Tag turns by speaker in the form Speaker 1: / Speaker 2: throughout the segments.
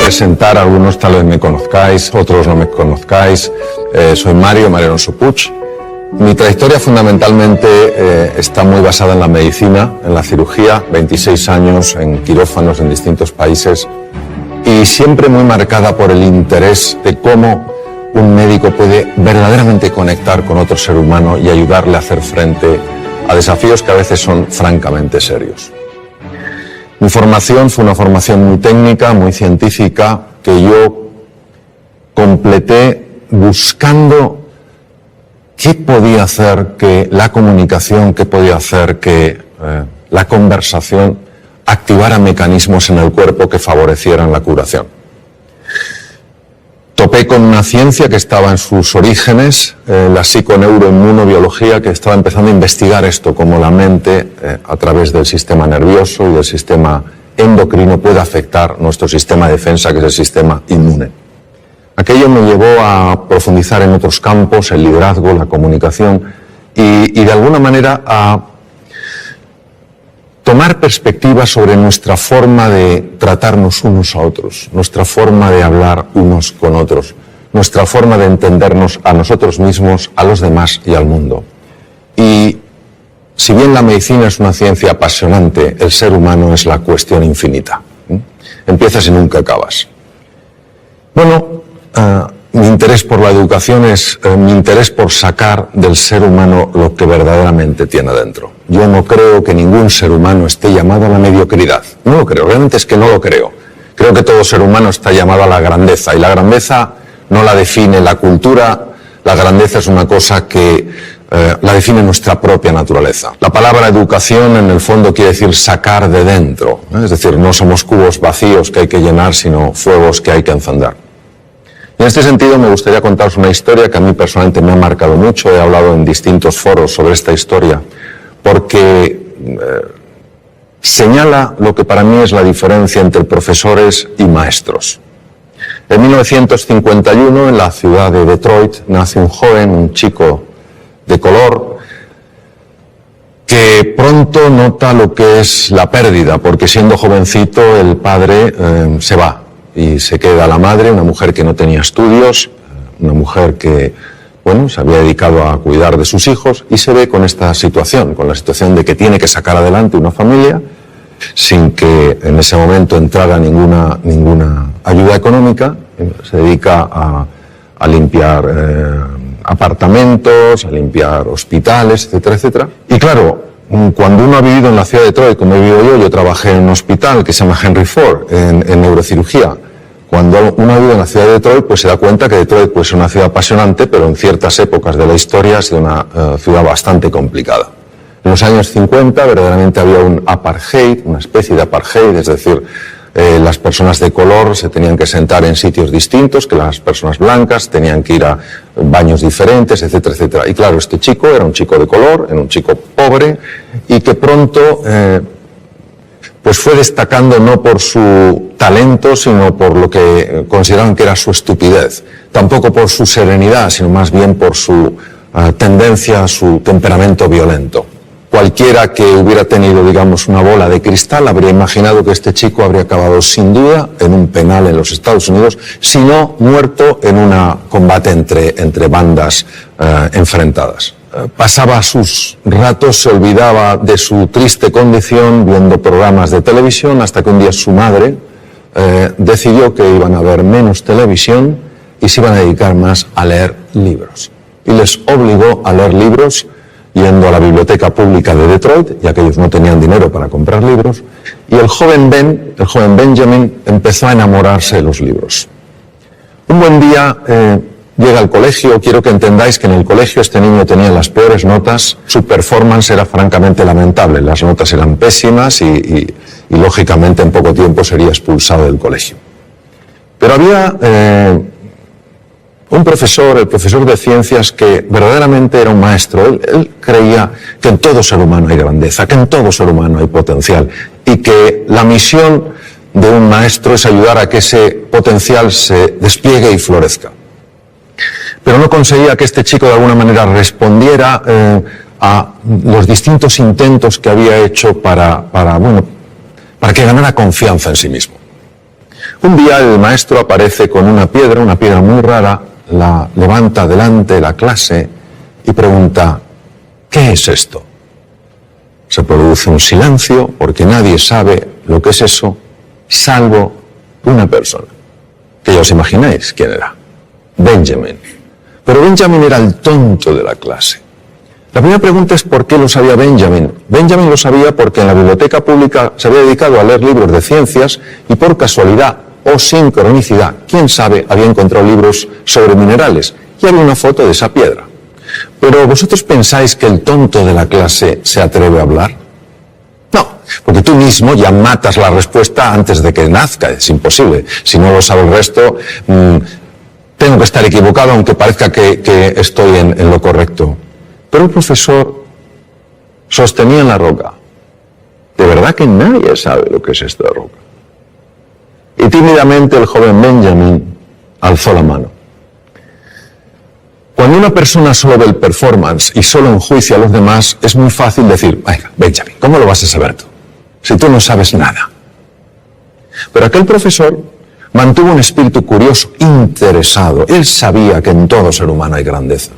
Speaker 1: presentar, algunos tal vez me conozcáis, otros no me conozcáis. Soy Mario Alonso Puig. Mi trayectoria fundamentalmente está muy basada en la medicina, en la cirugía, 26 años en quirófanos en distintos países y siempre muy marcada por el interés de cómo un médico puede verdaderamente conectar con otro ser humano y ayudarle a hacer frente a desafíos que a veces son francamente serios. Mi formación fue una formación muy técnica, muy científica, que yo completé buscando qué podía hacer que la comunicación, qué podía hacer que la conversación activara mecanismos en el cuerpo que favorecieran la curación. Topé con una ciencia que estaba en sus orígenes, la psiconeuroinmunobiología, que estaba empezando a investigar esto, cómo la mente, a través del sistema nervioso y del sistema endocrino, puede afectar nuestro sistema de defensa, que es el sistema inmune. Aquello me llevó a profundizar en otros campos, el liderazgo, la comunicación, y de alguna manera a tomar perspectiva sobre nuestra forma de tratarnos unos a otros, nuestra forma de hablar unos con otros, nuestra forma de entendernos a nosotros mismos, a los demás y al mundo. Y si bien la medicina es una ciencia apasionante, el ser humano es la cuestión infinita. Empiezas y nunca acabas. Bueno, mi interés por la educación es mi interés por sacar del ser humano lo que verdaderamente tiene dentro. Yo no creo que ningún ser humano esté llamado a la mediocridad. No lo creo, realmente es que no lo creo. Creo que todo ser humano está llamado a la grandeza, y la grandeza no la define la cultura, la grandeza es una cosa que la define nuestra propia naturaleza. La palabra educación en el fondo quiere decir sacar de dentro, es decir, no somos cubos vacíos que hay que llenar, sino fuegos que hay que encender. Y en este sentido me gustaría contaros una historia que a mí personalmente me ha marcado mucho. He hablado en distintos foros sobre esta historia porque señala lo que para mí es la diferencia entre profesores y maestros. En 1951, en la ciudad de Detroit, nace un joven, un chico de color, que pronto nota lo que es la pérdida, porque siendo jovencito el padre se va. Y se queda la madre, una mujer que no tenía estudios, una mujer que, bueno, se había dedicado a cuidar de sus hijos, y se ve con esta situación, con la situación de que tiene que sacar adelante una familia sin que en ese momento entrara ninguna ayuda económica. Se dedica a limpiar apartamentos, a limpiar hospitales, etcétera, etcétera. Y claro, cuando uno ha vivido en la ciudad de Detroit, como he vivido yo trabajé en un hospital que se llama Henry Ford, en neurocirugía. Cuando uno ha vivido en la ciudad de Detroit, pues se da cuenta que Detroit pues, es una ciudad apasionante, pero en ciertas épocas de la historia ha sido una ciudad bastante complicada. En los años 50 verdaderamente había un apartheid, una especie de apartheid, es decir, las personas de color se tenían que sentar en sitios distintos que las personas blancas, tenían que ir a baños diferentes, etcétera, etcétera. Y claro, este chico era un chico de color, era un chico pobre, y que pronto pues fue destacando no por su talento, sino por lo que consideraban que era su estupidez. Tampoco por su serenidad, sino más bien por su tendencia, su temperamento violento. Cualquiera que hubiera tenido, digamos, una bola de cristal habría imaginado que este chico habría acabado sin duda en un penal en los Estados Unidos, si no muerto en un combate entre bandas enfrentadas. Pasaba sus ratos, se olvidaba de su triste condición viendo programas de televisión, hasta que un día su madre decidió que iban a ver menos televisión y se iban a dedicar más a leer libros. Y les obligó a leer libros yendo a la biblioteca pública de Detroit, ya que ellos no tenían dinero para comprar libros, y el joven Benjamin empezó a enamorarse de los libros. Un buen día llega al colegio. Quiero que entendáis que en el colegio este niño tenía las peores notas, su performance era francamente lamentable, las notas eran pésimas y lógicamente en poco tiempo sería expulsado del colegio. Pero había un profesor, el profesor de ciencias, que verdaderamente era un maestro. Él creía que en todo ser humano hay grandeza, que en todo ser humano hay potencial, y que la misión de un maestro es ayudar a que ese potencial se despliegue y florezca. Pero no conseguía que este chico de alguna manera respondiera a los distintos intentos que había hecho para que ganara confianza en sí mismo. Un día el maestro aparece con una piedra muy rara, la levanta delante de la clase y pregunta, ¿qué es esto? Se produce un silencio porque nadie sabe lo que es eso, salvo una persona, que ya os imagináis quién era, Benjamin. Pero Benjamin era el tonto de la clase. La primera pregunta es ¿por qué lo sabía Benjamin? Benjamin lo sabía porque en la biblioteca pública se había dedicado a leer libros de ciencias y por casualidad o sincronicidad, quién sabe, había encontrado libros sobre minerales y había una foto de esa piedra. Pero ¿vosotros pensáis que el tonto de la clase se atreve a hablar? No, porque tú mismo ya matas la respuesta antes de que nazca, es imposible. Si no lo sabe el resto, tengo que estar equivocado aunque parezca que estoy en lo correcto. Pero el profesor sostenía en la roca. De verdad que nadie sabe lo que es esto de roca. Y tímidamente el joven Benjamin alzó la mano. Cuando una persona solo ve el performance y solo enjuicia a los demás, es muy fácil decir, venga, Benjamin, ¿cómo lo vas a saber tú? Si tú no sabes nada. Pero aquel profesor mantuvo un espíritu curioso, interesado. Él sabía que en todo ser humano hay grandeza.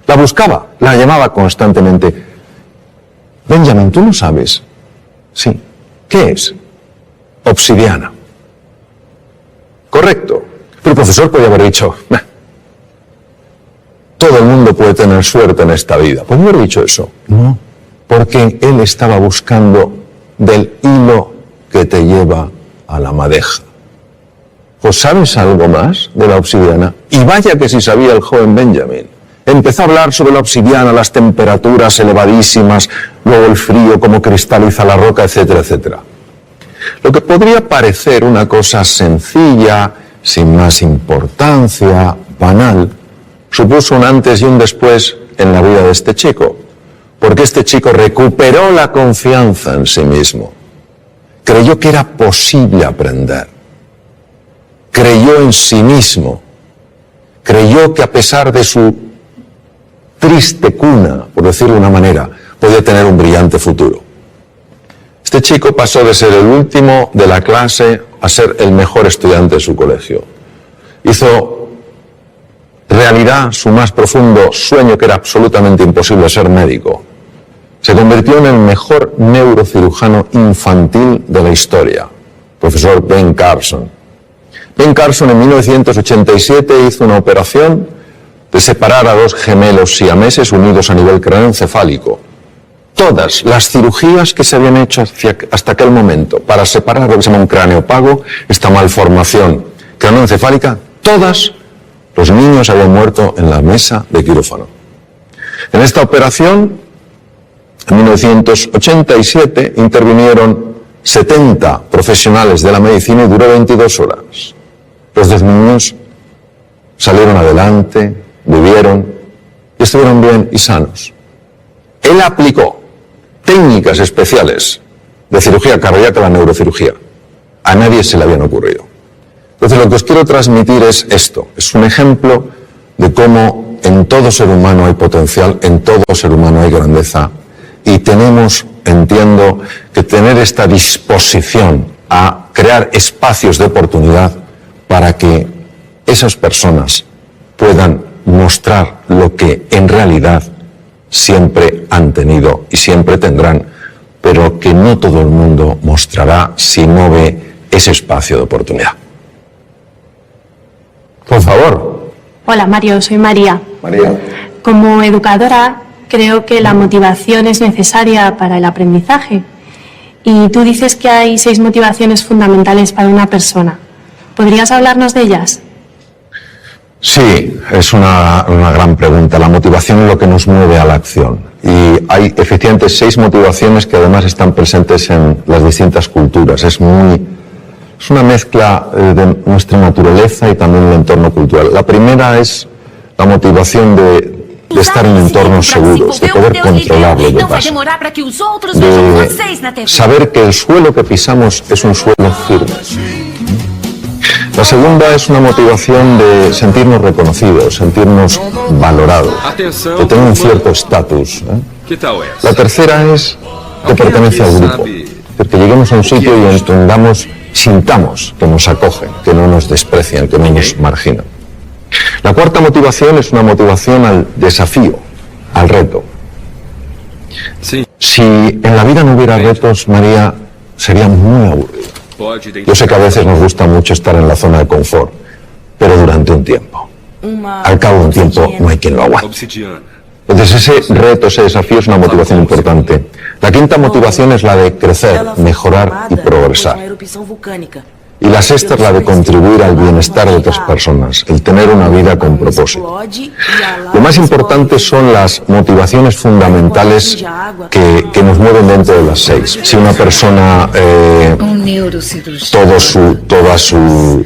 Speaker 1: La buscaba, la llamaba constantemente. Benjamin, ¿tú no sabes? Sí. ¿Qué es? Obsidiana. Correcto. Pero el profesor podía haber dicho, todo el mundo puede tener suerte en esta vida. ¿Podría haber dicho eso? No. Porque él estaba buscando del hilo que te lleva a la madeja. ¿Pues sabes algo más de la obsidiana? Y vaya que sí sabía el joven Benjamin. Empezó a hablar sobre la obsidiana, las temperaturas elevadísimas, luego el frío, cómo cristaliza la roca, etcétera, etcétera. Lo que podría parecer una cosa sencilla, sin más importancia, banal, supuso un antes y un después en la vida de este chico, porque este chico recuperó la confianza en sí mismo, creyó que era posible aprender, creyó en sí mismo, creyó que a pesar de su triste cuna, por decirlo de una manera, podía tener un brillante futuro. Este chico pasó de ser el último de la clase a ser el mejor estudiante de su colegio. Hizo realidad su más profundo sueño, que era absolutamente imposible, ser médico. Se convirtió en el mejor neurocirujano infantil de la historia, profesor Ben Carson. Ben Carson en 1987 hizo una operación de separar a dos gemelos siameses unidos a nivel craneoencefálico. Todas las cirugías que se habían hecho hasta aquel momento para separar lo que se llama un cráneo pago, esta malformación craneoencefálica, todas los niños habían muerto en la mesa de quirófano. En esta operación, en 1987, intervinieron 70 profesionales de la medicina y duró 22 horas. Los dos niños salieron adelante, vivieron y estuvieron bien y sanos. Él aplicó técnicas especiales de cirugía cardíaca a la neurocirugía. A nadie se le habían ocurrido. Entonces lo que os quiero transmitir es esto. Es un ejemplo de cómo en todo ser humano hay potencial, en todo ser humano hay grandeza. Y tenemos, entiendo, que tener esta disposición a crear espacios de oportunidad para que esas personas puedan mostrar lo que en realidad siempre han tenido y siempre tendrán, pero que no todo el mundo mostrará si no ve ese espacio de oportunidad. Por favor.
Speaker 2: Hola Mario, soy María.
Speaker 1: María.
Speaker 2: Como educadora, creo que la motivación es necesaria para el aprendizaje. Y tú dices que hay 6 motivaciones fundamentales para una persona. ¿Podrías hablarnos de ellas?
Speaker 1: Sí, es una gran pregunta. La motivación es lo que nos mueve a la acción. Y hay efectivamente 6 motivaciones que además están presentes en las distintas culturas. Es una mezcla de nuestra naturaleza y también el entorno cultural. La primera es la motivación de estar en entornos seguros, de poder controlar lo que pasa, de saber que el suelo que pisamos es un suelo firme. La segunda es una motivación de sentirnos reconocidos, sentirnos valorados, de tener un cierto estatus. La tercera es de pertenencia al grupo, que lleguemos a un sitio y entendamos sintamos que nos acogen, que no nos desprecian, que no nos marginan. La cuarta motivación es una motivación al desafío, al reto.
Speaker 3: Sí.
Speaker 1: Si en la vida no hubiera retos, María, sería muy aburrido. Yo sé que a veces nos gusta mucho estar en la zona de confort, pero durante un tiempo. Al cabo de un tiempo no hay quien lo aguante. Entonces ese reto, ese desafío es una motivación importante. La quinta motivación es la de crecer, mejorar y progresar. Y la sexta es la de contribuir al bienestar de otras personas, el tener una vida con propósito. Lo más importante son las motivaciones fundamentales que nos mueven dentro de las 6. Si una persona toda su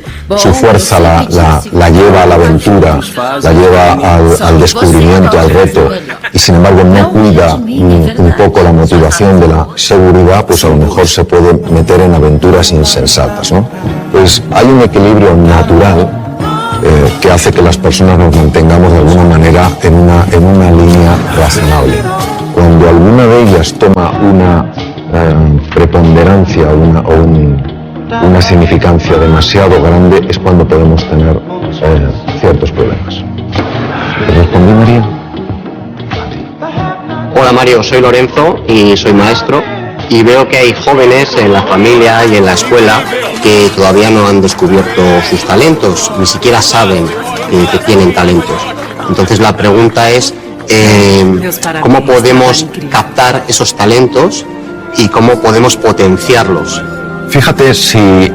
Speaker 1: fuerza la lleva a la aventura, la lleva al descubrimiento, al reto, y sin embargo no cuida un poco la motivación de la seguridad, pues a lo mejor se puede meter en aventuras insensatas, ¿no? Pues hay un equilibrio natural que hace que las personas nos mantengamos de alguna manera en una línea razonable. Cuando alguna de ellas toma una preponderancia o una significancia demasiado grande, es cuando podemos tener ciertos problemas. ¿Te respondí, María?
Speaker 4: Hola Mario, soy Lorenzo y soy maestro, y veo que hay jóvenes en la familia y en la escuela que todavía no han descubierto sus talentos, ni siquiera saben que tienen talentos. Entonces la pregunta es ¿cómo podemos captar esos talentos y cómo podemos potenciarlos?
Speaker 1: Fíjate, si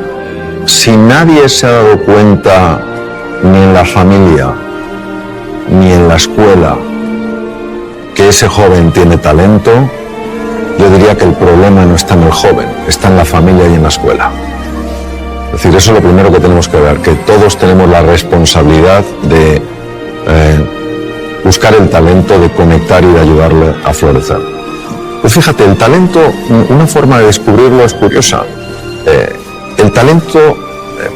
Speaker 1: nadie se ha dado cuenta, ni en la familia, ni en la escuela, que ese joven tiene talento, yo diría que el problema no está en el joven, está en la familia y en la escuela. Es decir, eso es lo primero que tenemos que ver, que todos tenemos la responsabilidad de buscar el talento, de conectar y de ayudarle a florecer. Pues fíjate, el talento, una forma de descubrirlo es curiosa. El talento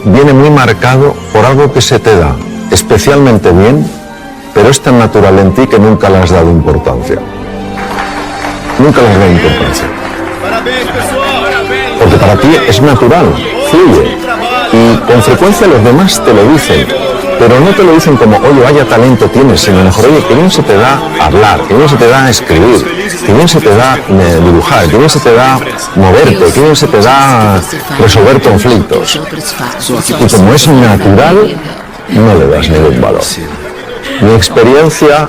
Speaker 1: viene muy marcado por algo que se te da especialmente bien, pero es tan natural en ti que nunca le has dado importancia. Nunca le has dado importancia. Porque para ti es natural, fluye. Y con frecuencia los demás te lo dicen, pero no te lo dicen como, oye, vaya talento tienes, sino mejor, oye, que bien se te da hablar, que bien se te da escribir, que bien se te da dibujar, que bien se te da moverte, que bien se te da resolver conflictos. Y como es natural, no le das ningún valor. Mi experiencia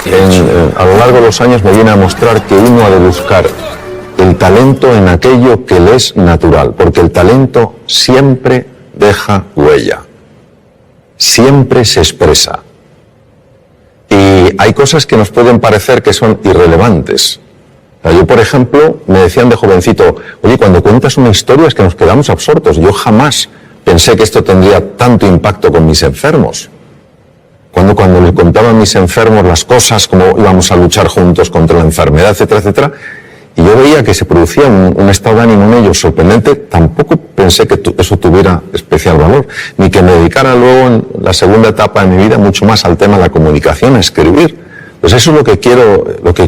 Speaker 1: a lo largo de los años me viene a mostrar que uno ha de buscar el talento en aquello que le es natural, porque el talento siempre deja huella, siempre se expresa. Y hay cosas que nos pueden parecer que son irrelevantes. Yo, por ejemplo, me decían de jovencito, oye, cuando cuentas una historia es que nos quedamos absortos. Yo jamás pensé que esto tendría tanto impacto con mis enfermos. Cuando les contaba a mis enfermos las cosas, cómo íbamos a luchar juntos contra la enfermedad, etcétera, etcétera, y yo veía que se producía un estado de ánimo en ellos sorprendente, tampoco pensé que eso tuviera especial valor, ni que me dedicara luego en la segunda etapa de mi vida mucho más al tema de la comunicación, a escribir. Pues eso es lo que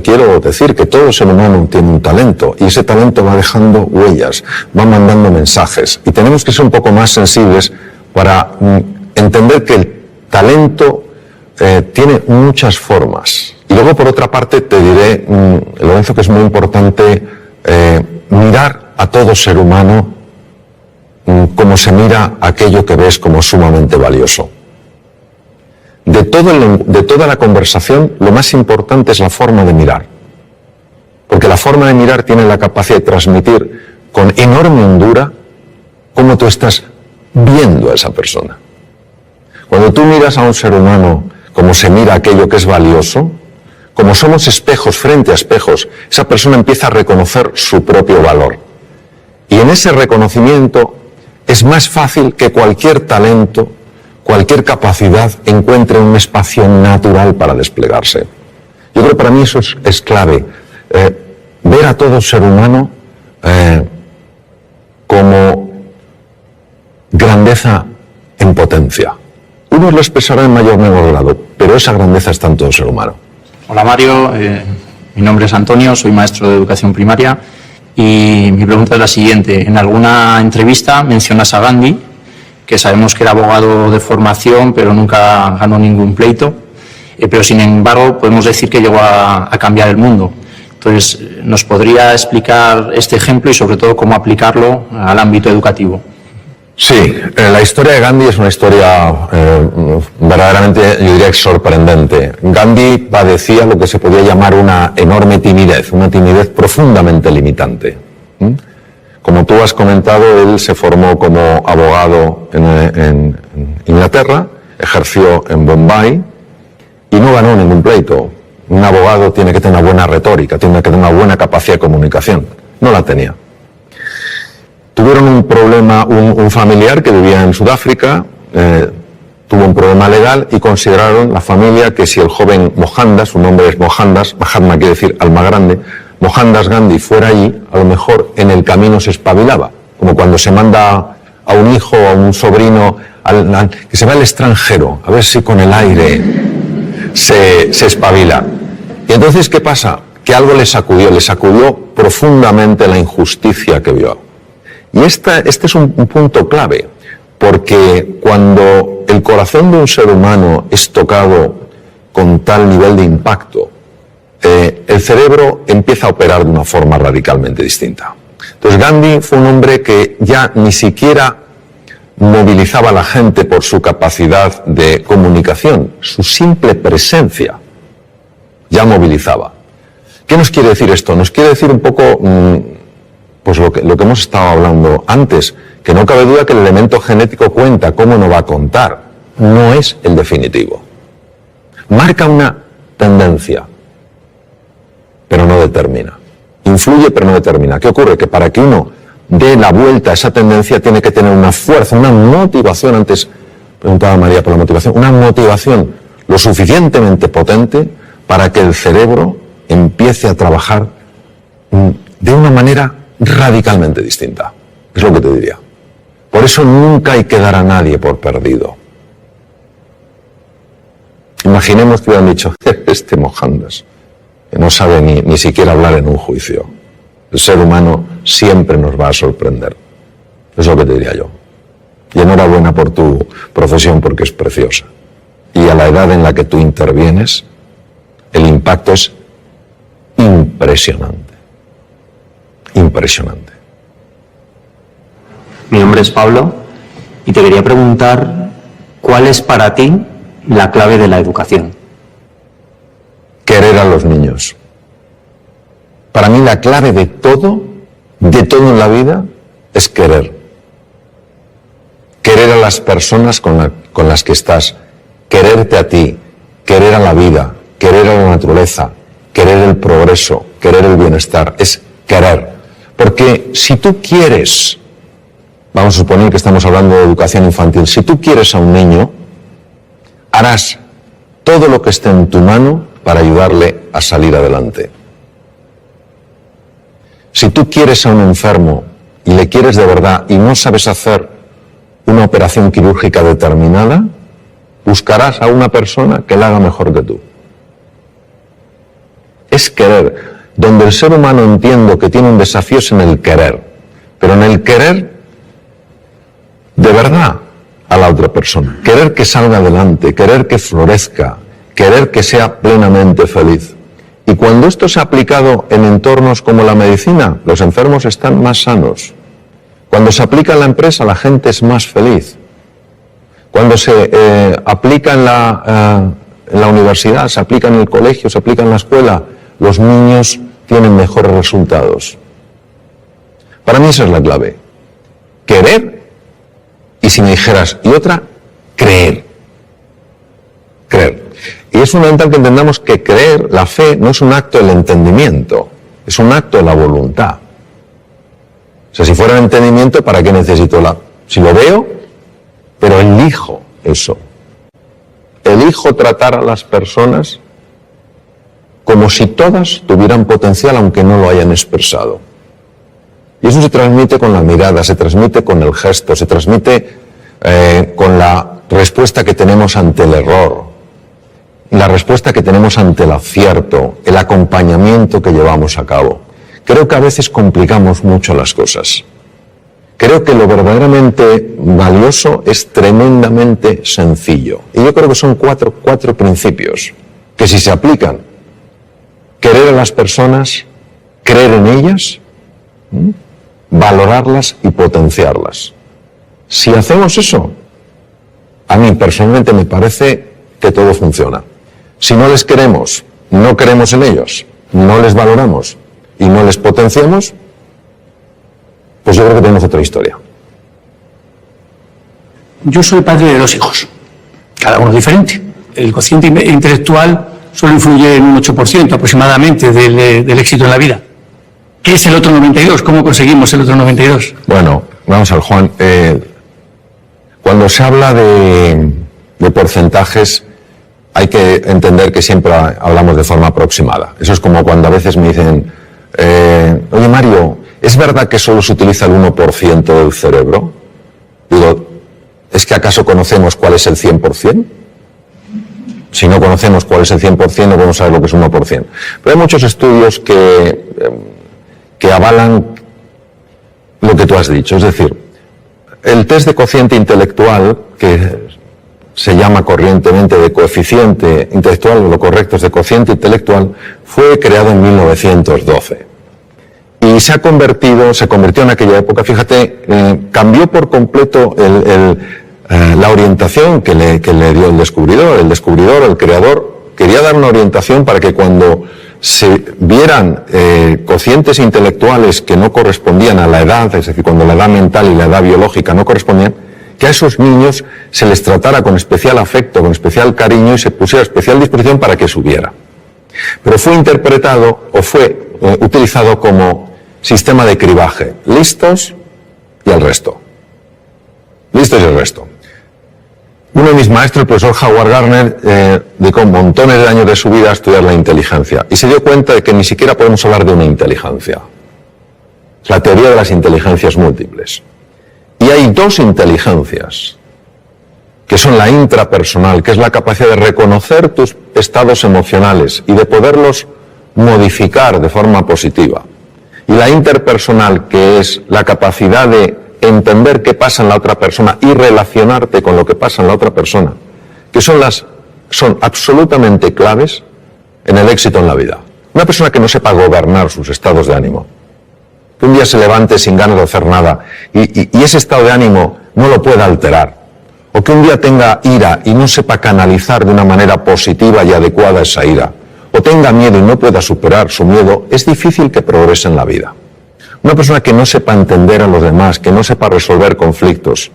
Speaker 1: quiero decir, que todo ser humano tiene un talento, y ese talento va dejando huellas, va mandando mensajes, y tenemos que ser un poco más sensibles para entender que el talento tiene muchas formas. Y luego, por otra parte, te diré, Lorenzo, que es muy importante mirar a todo ser humano como se mira aquello que ves como sumamente valioso. De toda la conversación, lo más importante es la forma de mirar. Porque la forma de mirar tiene la capacidad de transmitir con enorme hondura cómo tú estás viendo a esa persona. Cuando tú miras a un ser humano como se mira aquello que es valioso, como somos espejos frente a espejos, esa persona empieza a reconocer su propio valor. Y en ese reconocimiento es más fácil que cualquier talento, cualquier capacidad encuentre un espacio natural para desplegarse. Yo creo que para mí eso es clave. Ver a todo ser humano como grandeza en potencia. Unos lo expresarán en mayor o menor grado, pero esa grandeza está en todo ser humano.
Speaker 5: Hola Mario, mi nombre es Antonio, soy maestro de educación primaria Y mi pregunta es la siguiente. En alguna entrevista mencionas a Gandhi, que sabemos que era abogado de formación, pero nunca ganó ningún pleito. Pero sin embargo podemos decir que llegó a cambiar el mundo. Entonces, ¿nos podría explicar este ejemplo y sobre todo cómo aplicarlo al ámbito educativo?
Speaker 1: Sí, la historia de Gandhi es una historia verdaderamente, yo diría, sorprendente. Gandhi padecía lo que se podía llamar una enorme timidez, una timidez profundamente limitante. Como tú has comentado, él se formó como abogado en Inglaterra, ejerció en Bombay y no ganó ningún pleito. Un abogado tiene que tener una buena retórica, tiene que tener una buena capacidad de comunicación. No la tenía. Tuvieron un problema, un familiar que vivía en Sudáfrica, tuvo un problema legal y consideraron la familia que si el joven Mohandas, su nombre es Mohandas, Mahatma quiere decir alma grande, Mohandas Gandhi fuera allí, a lo mejor en el camino se espabilaba, como cuando se manda a un hijo o a un sobrino que se va al extranjero, a ver si con el aire se espabila. Y entonces, ¿qué pasa? Que algo le sacudió profundamente la injusticia que vio. Y este es un punto clave, porque cuando el corazón de un ser humano es tocado con tal nivel de impacto, el cerebro empieza a operar de una forma radicalmente distinta. Entonces Gandhi fue un hombre que ya ni siquiera movilizaba a la gente por su capacidad de comunicación, su simple presencia ya movilizaba. ¿Qué nos quiere decir esto? Nos quiere decir un poco pues lo que hemos estado hablando antes, que no cabe duda que el elemento genético cuenta, ¿cómo no va a contar? No es el definitivo. Marca una tendencia, pero no determina. Influye, pero no determina. ¿Qué ocurre? Que para que uno dé la vuelta a esa tendencia tiene que tener una fuerza, una motivación. Antes preguntaba María por la motivación. Una motivación lo suficientemente potente para que el cerebro empiece a trabajar de una manera radicalmente distinta. Es lo que te diría. Por eso nunca hay que dar a nadie por perdido. Imaginemos que hubieran dicho, este Mohandas, que no sabe ni siquiera hablar en un juicio. El ser humano siempre nos va a sorprender. Es lo que te diría yo. Y enhorabuena por tu profesión porque es preciosa. Y a la edad en la que tú intervienes, el impacto es impresionante. Impresionante.
Speaker 5: Mi nombre es Pablo y te quería preguntar ¿cuál es para ti la clave de la educación?
Speaker 1: Querer a los niños. Para mí la clave de todo en la vida es querer. Querer a las personas con las que estás, quererte a ti, querer a la vida, querer a la naturaleza, querer el progreso, querer el bienestar, es querer. Porque si tú quieres, vamos a suponer que estamos hablando de educación infantil, si tú quieres a un niño, harás todo lo que esté en tu mano para ayudarle a salir adelante. Si tú quieres a un enfermo y le quieres de verdad y no sabes hacer una operación quirúrgica determinada, buscarás a una persona que la haga mejor que tú. Es querer. Donde el ser humano entiendo que tiene un desafío es en el querer, pero en el querer de verdad a la otra persona, querer que salga adelante, querer que florezca, querer que sea plenamente feliz. Y cuando esto se ha aplicado en entornos como la medicina, los enfermos están más sanos. Cuando se aplica en la empresa, la gente es más feliz. Cuando se aplica en la universidad, se aplica en el colegio, se aplica en la escuela, los niños tienen mejores resultados. Para mí esa es la clave. Querer, y si me dijeras, y otra, creer. Creer. Y es fundamental que entendamos que creer, la fe, no es un acto del entendimiento, es un acto de la voluntad. O sea, si fuera el entendimiento, ¿para qué necesito si lo veo, pero elijo eso. Elijo tratar a las personas como si todas tuvieran potencial, aunque no lo hayan expresado. Y eso se transmite con la mirada, se transmite con el gesto, se transmite con la respuesta que tenemos ante el error, la respuesta que tenemos ante el acierto, el acompañamiento que llevamos a cabo. Creo que a veces complicamos mucho las cosas. Creo que lo verdaderamente valioso es tremendamente sencillo. Y yo creo que son cuatro principios que si se aplican, querer a las personas, creer en ellas, valorarlas y potenciarlas. Si hacemos eso, a mí personalmente me parece que todo funciona. Si no les queremos, no creemos en ellos, no les valoramos y no les potenciamos, pues yo creo que tenemos otra historia.
Speaker 6: Yo soy padre de 2 hijos, cada uno diferente. El cociente intelectual solo influye en un 8% aproximadamente del éxito en la vida. ¿Qué es el otro 92? ¿Cómo conseguimos el otro 92?
Speaker 1: Bueno, vamos al Juan. Cuando se habla de porcentajes, hay que entender que siempre hablamos de forma aproximada. Eso es como cuando a veces me dicen, oye Mario, ¿es verdad que solo se utiliza el 1% del cerebro? Digo, ¿es que acaso conocemos cuál es el 100%? Si no conocemos cuál es el 100%, no podemos saber lo que es 1%. Pero hay muchos estudios que avalan lo que tú has dicho. Es decir, el test de cociente intelectual, que se llama corrientemente de coeficiente intelectual, lo correcto es de cociente intelectual, fue creado en 1912. Y se convirtió en aquella época, fíjate, cambió por completo la orientación que le dio el descubridor. El creador, quería dar una orientación para que cuando se vieran cocientes intelectuales que no correspondían a la edad, es decir, cuando la edad mental y la edad biológica no correspondían, que a esos niños se les tratara con especial afecto, con especial cariño y se pusiera a especial disposición para que subiera. Pero fue interpretado o fue utilizado como sistema de cribaje. Listos y el resto. Listos y el resto. Uno de mis maestros, el profesor Howard Gardner, dedicó montones de años de su vida a estudiar la inteligencia y se dio cuenta de que ni siquiera podemos hablar de una inteligencia. La teoría de las inteligencias múltiples. Y hay 2 inteligencias, que son la intrapersonal, que es la capacidad de reconocer tus estados emocionales y de poderlos modificar de forma positiva. Y la interpersonal, que es la capacidad de entender qué pasa en la otra persona y relacionarte con lo que pasa en la otra persona, que son absolutamente claves en el éxito en la vida. Una persona que no sepa gobernar sus estados de ánimo, que un día se levante sin ganas de hacer nada y ese estado de ánimo no lo pueda alterar, o que un día tenga ira y no sepa canalizar de una manera positiva y adecuada esa ira, o tenga miedo y no pueda superar su miedo, es difícil que progrese en la vida. Una persona que no sepa entender a los demás, que no sepa resolver conflictos,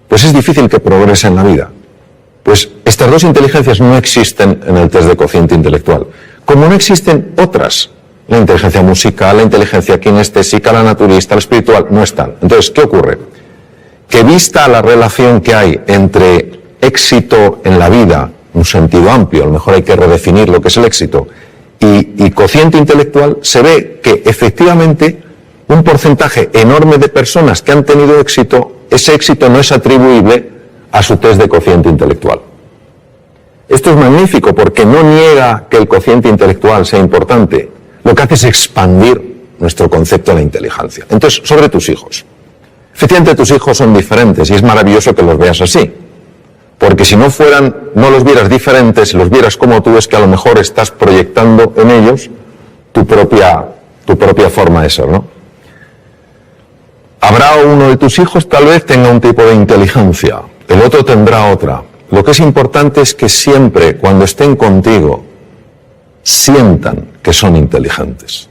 Speaker 1: pues es difícil que progrese en la vida. Pues estas 2 inteligencias no existen en el test de cociente intelectual, como no existen otras. La inteligencia musical, la inteligencia kinestésica, la naturista, la espiritual, no están. Entonces, ¿qué ocurre? Que vista la relación que hay entre éxito en la vida, un sentido amplio, a lo mejor hay que redefinir lo que es el éxito, y cociente intelectual, se ve que efectivamente un porcentaje enorme de personas que han tenido éxito, ese éxito no es atribuible a su test de cociente intelectual. Esto es magnífico porque no niega que el cociente intelectual sea importante, lo que hace es expandir nuestro concepto de la inteligencia. Entonces, sobre tus hijos. Efectivamente, tus hijos son diferentes y es maravilloso que los veas así. Porque si no los vieras diferentes, si los vieras como tú, es que a lo mejor estás proyectando en ellos tu propia forma de ser, ¿no? Habrá uno de tus hijos, tal vez tenga un tipo de inteligencia, el otro tendrá otra. Lo que es importante es que siempre, cuando estén contigo, sientan que son inteligentes.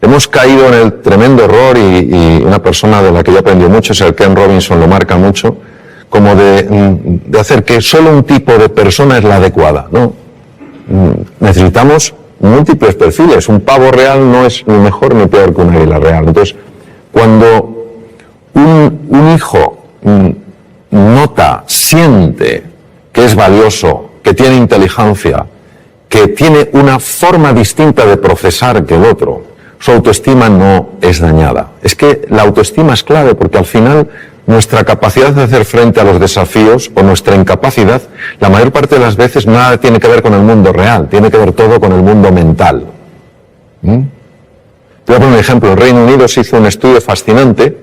Speaker 1: Hemos caído en el tremendo error, y una persona de la que yo aprendí mucho, es el Ken Robinson, lo marca mucho, como de hacer que solo un tipo de persona es la adecuada, ¿no? Necesitamos múltiples perfiles. Un pavo real no es ni mejor ni peor que un águila real. Entonces, cuando un hijo nota, siente que es valioso, que tiene inteligencia, que tiene una forma distinta de procesar que el otro, su autoestima no es dañada. Es que la autoestima es clave porque al final nuestra capacidad de hacer frente a los desafíos o nuestra incapacidad, la mayor parte de las veces nada tiene que ver con el mundo real, tiene que ver todo con el mundo mental. Te voy a poner un ejemplo. En Reino Unido se hizo un estudio fascinante.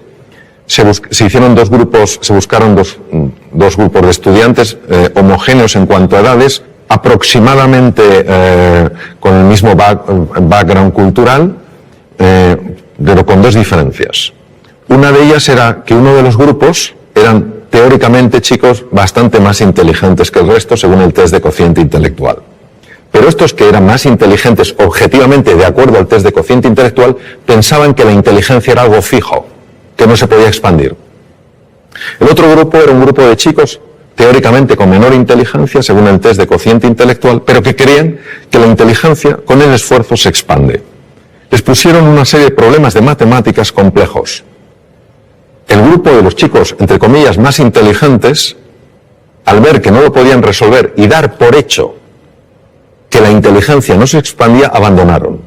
Speaker 1: Se hicieron dos grupos, se buscaron dos grupos de estudiantes homogéneos en cuanto a edades, aproximadamente con el mismo background cultural, pero con dos diferencias. Una de ellas era que uno de los grupos eran teóricamente chicos bastante más inteligentes que el resto según el test de cociente intelectual. Pero estos que eran más inteligentes objetivamente de acuerdo al test de cociente intelectual pensaban que la inteligencia era algo fijo, que no se podía expandir. El otro grupo era un grupo de chicos teóricamente con menor inteligencia según el test de cociente intelectual, pero que creían que la inteligencia con el esfuerzo se expande. Les pusieron una serie de problemas de matemáticas complejos. El grupo de los chicos, entre comillas, más inteligentes, al ver que no lo podían resolver y dar por hecho que la inteligencia no se expandía, abandonaron.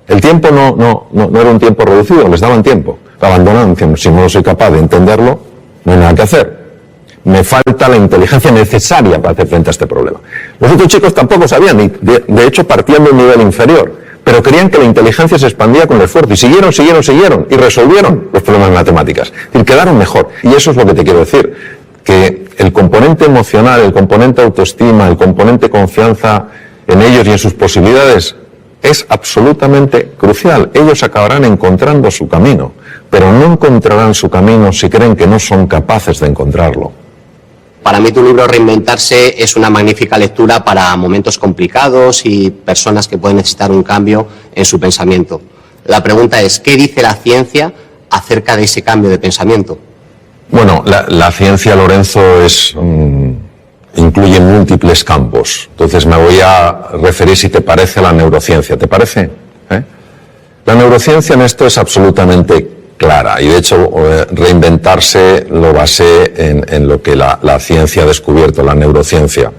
Speaker 1: El tiempo no era un tiempo reducido, les daban tiempo. Abandonaron diciendo, si no soy capaz de entenderlo, no hay nada que hacer. Me falta la inteligencia necesaria para hacer frente a este problema. Los otros chicos tampoco sabían, y de hecho partían de un nivel inferior, pero creían que la inteligencia se expandía con el esfuerzo, y siguieron, y resolvieron los problemas matemáticas. Es decir, quedaron mejor. Y eso es lo que te quiero decir, que el componente emocional, el componente autoestima, el componente confianza en ellos y en sus posibilidades es absolutamente crucial. Ellos acabarán encontrando su camino, pero no encontrarán su camino si creen que no son capaces de encontrarlo.
Speaker 4: Para mí tu libro Reinventarse es una magnífica lectura para momentos complicados y personas que pueden necesitar un cambio en su pensamiento. La pregunta es, ¿qué dice la ciencia acerca de ese cambio de pensamiento?
Speaker 1: Bueno, la ciencia, Lorenzo, incluye múltiples campos. Entonces me voy a referir, si te parece, a la neurociencia. ¿Te parece? La neurociencia en esto es absolutamente clara, y de hecho Reinventarse lo basé en lo que la ciencia ha descubierto, la neurociencia.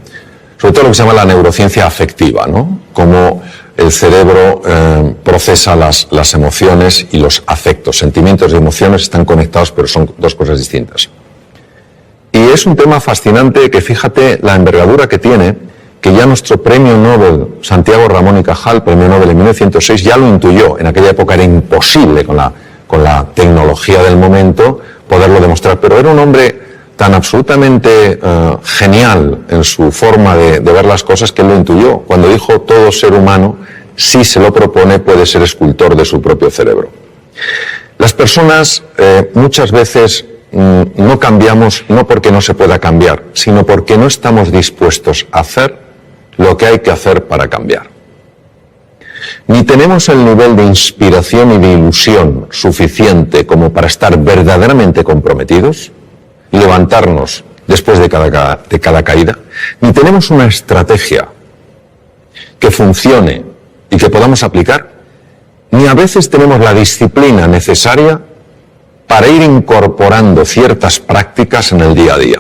Speaker 1: Sobre todo lo que se llama la neurociencia afectiva, ¿no? Cómo el cerebro procesa las emociones y los afectos. Sentimientos y emociones están conectados, pero son dos cosas distintas. Y es un tema fascinante que, fíjate la envergadura que tiene, que ya nuestro premio Nobel, Santiago Ramón y Cajal, premio Nobel en 1906, ya lo intuyó. En aquella época era imposible con la tecnología del momento poderlo demostrar, pero era un hombre tan absolutamente genial en su forma de ver las cosas que él lo intuyó cuando dijo: todo ser humano, si se lo propone, puede ser escultor de su propio cerebro. Las personas muchas veces no cambiamos no porque no se pueda cambiar, sino porque no estamos dispuestos a hacer lo que hay que hacer para cambiar. Ni tenemos el nivel de inspiración y de ilusión suficiente como para estar verdaderamente comprometidos y levantarnos después de cada caída, ni tenemos una estrategia que funcione y que podamos aplicar, ni a veces tenemos la disciplina necesaria para ir incorporando ciertas prácticas en el día a día.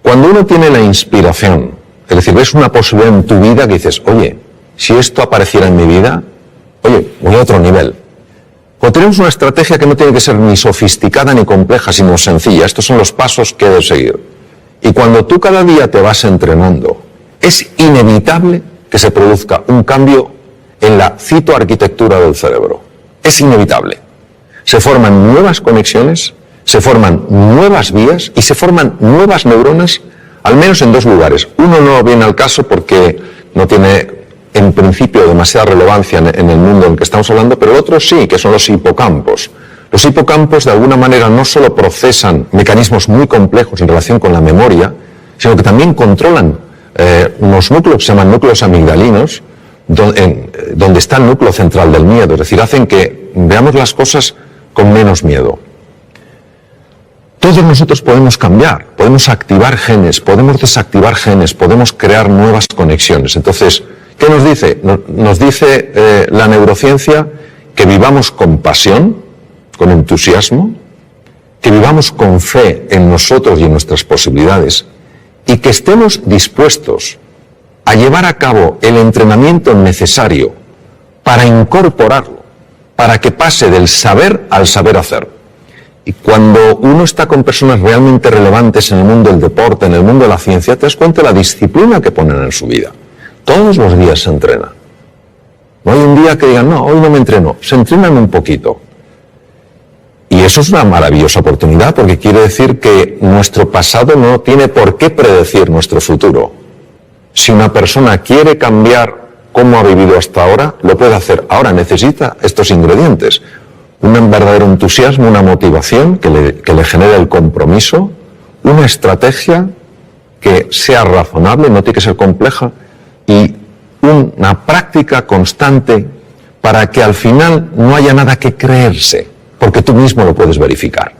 Speaker 1: Cuando uno tiene la inspiración, es decir, ves una posibilidad en tu vida que dices, oye, si esto apareciera en mi vida, oye, voy a otro nivel. Cuando tenemos una estrategia que no tiene que ser ni sofisticada ni compleja, sino sencilla, estos son los pasos que debes seguir. Y cuando tú cada día te vas entrenando, es inevitable que se produzca un cambio en la citoarquitectura del cerebro. Es inevitable. Se forman nuevas conexiones, se forman nuevas vías y se forman nuevas neuronas, al menos en dos lugares. Uno no viene al caso porque no tiene en principio demasiada relevancia en el mundo en el que estamos hablando, pero el otro sí, que son los hipocampos. Los hipocampos de alguna manera no solo procesan mecanismos muy complejos en relación con la memoria, sino que también controlan unos núcleos que se llaman núcleos amigdalinos, donde está el núcleo central del miedo, es decir, hacen que veamos las cosas con menos miedo. Todos nosotros podemos cambiar, podemos activar genes, podemos desactivar genes, podemos crear nuevas conexiones. Entonces, ¿qué nos dice? Nos dice la neurociencia que vivamos con pasión, con entusiasmo, que vivamos con fe en nosotros y en nuestras posibilidades, y que estemos dispuestos a llevar a cabo el entrenamiento necesario para incorporarlo, para que pase del saber al saber hacer. Y cuando uno está con personas realmente relevantes en el mundo del deporte, en el mundo de la ciencia, te das cuenta de la disciplina que ponen en su vida. Todos los días se entrena. No hay un día que digan, no, hoy no me entreno. Se entrenan un poquito. Y eso es una maravillosa oportunidad porque quiere decir que nuestro pasado no tiene por qué predecir nuestro futuro. Si una persona quiere cambiar cómo ha vivido hasta ahora, lo puede hacer. Ahora necesita estos ingredientes. Un verdadero entusiasmo, una motivación que le genere el compromiso, una estrategia que sea razonable, no tiene que ser compleja, y una práctica constante para que al final no haya nada que creerse, porque tú mismo lo puedes verificar.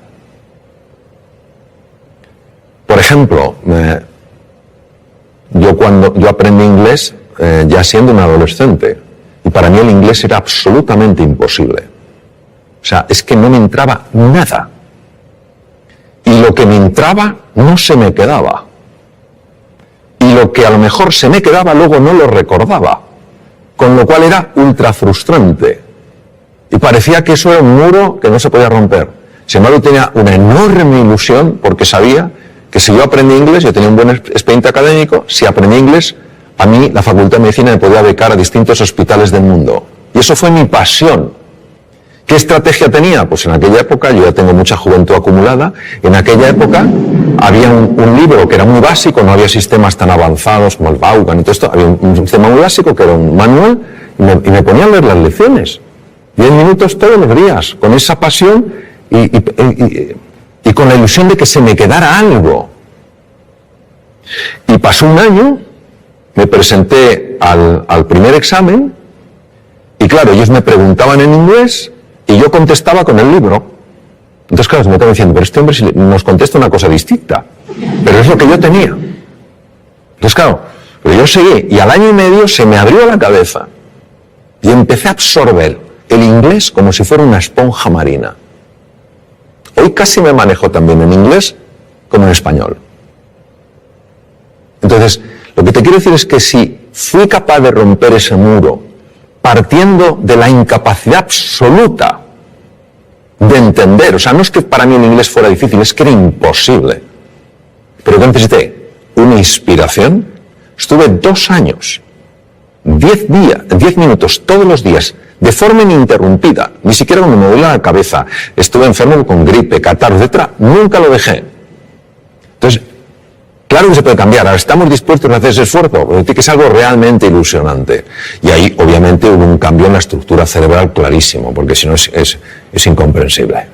Speaker 1: Por ejemplo, yo aprendí inglés ya siendo un adolescente, y para mí el inglés era absolutamente imposible. O sea, es que no me entraba nada. Y lo que me entraba no se me quedaba. Y lo que a lo mejor se me quedaba luego no lo recordaba. Con lo cual era ultra frustrante. Y parecía que eso era un muro que no se podía romper. Sin embargo, tenía una enorme ilusión porque sabía que si yo aprendí inglés, yo tenía un buen expediente académico, si aprendí inglés, a mí la Facultad de Medicina me podía becar a distintos hospitales del mundo. Y eso fue mi pasión. ¿Qué estrategia tenía? Pues en aquella época, yo ya tengo mucha juventud acumulada, en aquella época había un libro que era muy básico, no había sistemas tan avanzados como el Vaughan y todo esto, había un sistema muy básico que era un manual y me ponía a leer las lecciones. 10 minutos todos los días, con esa pasión y con la ilusión de que se me quedara algo. Y pasó un año, me presenté al primer examen y claro, ellos me preguntaban en inglés y yo contestaba con el libro. Entonces, claro, se me estaban diciendo, pero este hombre nos contesta una cosa distinta. Pero es lo que yo tenía. Entonces, claro, yo seguí y al año y medio se me abrió la cabeza y empecé a absorber el inglés como si fuera una esponja marina. Hoy casi me manejo también en inglés como en español. Entonces, lo que te quiero decir es que si fui capaz de romper ese muro partiendo de la incapacidad absoluta de entender, o sea, no es que para mí el inglés fuera difícil, es que era imposible. Pero que necesité una inspiración. Estuve 2 años, 10 minutos todos los días, de forma ininterrumpida, ni siquiera cuando me dolía la cabeza, estuve enfermo con gripe, catarro, etc., nunca lo dejé. Entonces, claro que se puede cambiar, ahora estamos dispuestos a hacer ese esfuerzo, pero que es algo realmente ilusionante. Y ahí, obviamente, hubo un cambio en la estructura cerebral clarísimo, porque si no es incomprensible.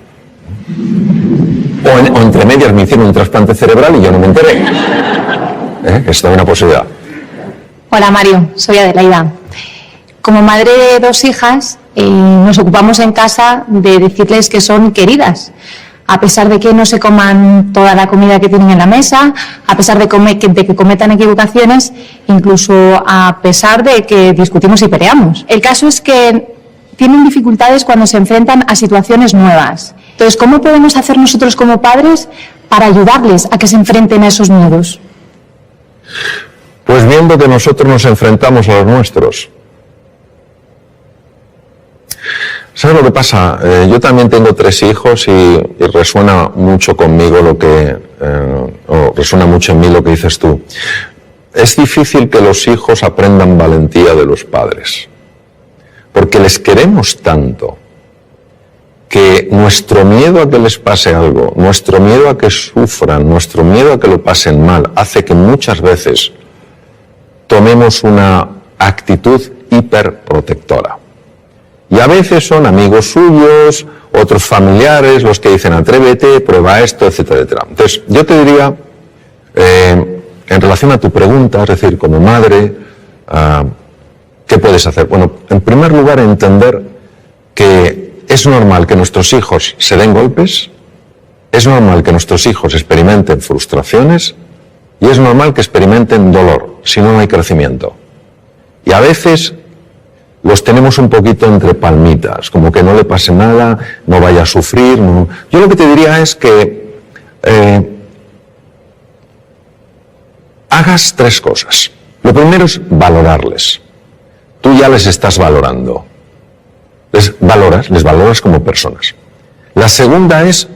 Speaker 1: O entre medias me hicieron un trasplante cerebral y yo no me enteré. Esta es una posibilidad.
Speaker 7: Hola Mario, soy Adelaida. Como madre de 2 hijas, nos ocupamos en casa de decirles que son queridas. A pesar de que no se coman toda la comida que tienen en la mesa, a pesar de que cometan equivocaciones, incluso a pesar de que discutimos y peleamos. El caso es que tienen dificultades cuando se enfrentan a situaciones nuevas. Entonces, ¿cómo podemos hacer nosotros como padres para ayudarles a que se enfrenten a esos miedos?
Speaker 1: Pues viendo que nosotros nos enfrentamos a los nuestros. ¿Sabes lo que pasa? Yo también tengo 3 hijos y resuena mucho conmigo o resuena mucho en mí lo que dices tú. Es difícil que los hijos aprendan valentía de los padres, porque les queremos tanto que nuestro miedo a que les pase algo, nuestro miedo a que sufran, nuestro miedo a que lo pasen mal, hace que muchas veces tomemos una actitud hiperprotectora. Y a veces son amigos suyos, otros familiares, los que dicen atrévete, prueba esto, etcétera, etcétera. Entonces, yo te diría, en relación a tu pregunta, es decir, como madre, ¿qué puedes hacer? Bueno, en primer lugar, entender que es normal que nuestros hijos se den golpes, es normal que nuestros hijos experimenten frustraciones y es normal que experimenten dolor, si no, no hay crecimiento. Y a veces los tenemos un poquito entre palmitas, como que no le pase nada, no vaya a sufrir. No. Yo lo que te diría es que hagas 3 cosas. Lo primero es valorarles. Tú ya les estás valorando. Les valoras como personas. La segunda es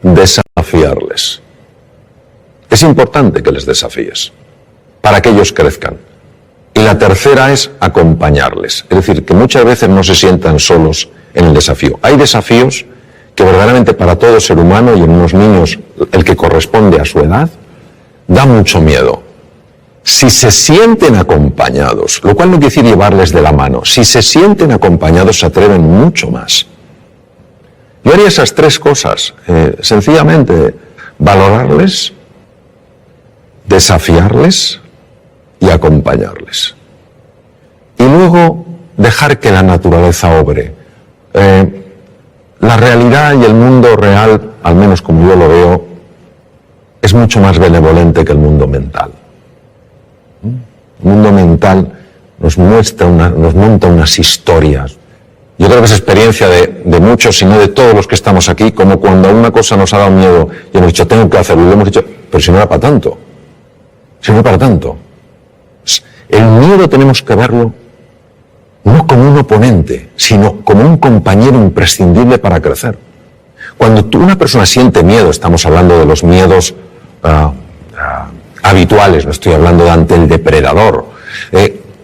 Speaker 1: desafiarles. Es importante que les desafíes para que ellos crezcan. Y la tercera es acompañarles. Es decir, que muchas veces no se sientan solos en el desafío. Hay desafíos que verdaderamente para todo ser humano y en unos niños el que corresponde a su edad, da mucho miedo. Si se sienten acompañados, lo cual no quiere decir llevarles de la mano, si se sienten acompañados se atreven mucho más. Yo haría esas tres cosas, sencillamente valorarles, desafiarles y acompañarles. Y luego dejar que la naturaleza obre. La realidad y el mundo real, al menos como yo lo veo, es mucho más benevolente que el mundo mental. El mundo mental nos monta unas historias. Yo creo que es experiencia de muchos, si no de todos los que estamos aquí, como cuando una cosa nos ha dado miedo y hemos dicho, tengo que hacerlo, y lo hemos dicho, pero si no era para tanto. Si no era para tanto. El miedo tenemos que verlo no como un oponente, sino como un compañero imprescindible para crecer. Cuando una persona siente miedo, estamos hablando de los miedos habituales, no estoy hablando de ante el depredador.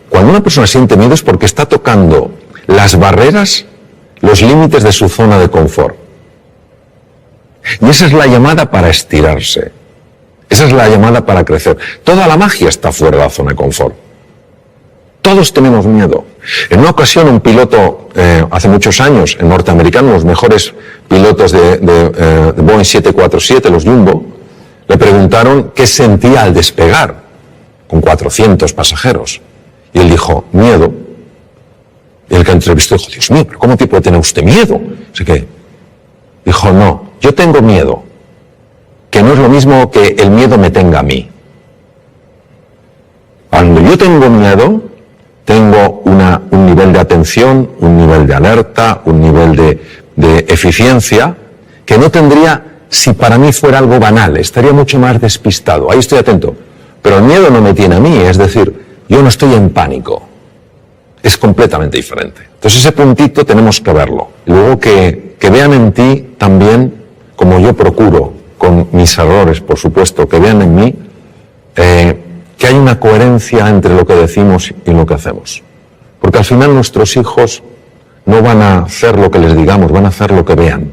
Speaker 1: Cuando una persona siente miedo es porque está tocando las barreras, los límites de su zona de confort. Y esa es la llamada para estirarse. Esa es la llamada para crecer. Toda la magia está fuera de la zona de confort. Todos tenemos miedo. En una ocasión un piloto, hace muchos años, en norteamericano, los mejores pilotos de Boeing 747, los Jumbo, le preguntaron qué sentía al despegar con 400 pasajeros. Y él dijo, miedo. Y el que entrevistó dijo, Dios mío, ¿pero cómo puede tener usted miedo? Así que dijo, no, yo tengo miedo, que no es lo mismo que el miedo me tenga a mí. Cuando yo tengo miedo, tengo un nivel de atención, un nivel de alerta, un nivel de eficiencia que no tendría si para mí fuera algo banal, estaría mucho más despistado. Ahí estoy atento. Pero el miedo no me tiene a mí, es decir, yo no estoy en pánico. Es completamente diferente. Entonces ese puntito tenemos que verlo. Luego que vean en ti también, como yo procuro, con mis errores, por supuesto, que vean en mí que hay una coherencia entre lo que decimos y lo que hacemos. Porque al final nuestros hijos no van a hacer lo que les digamos, van a hacer lo que vean.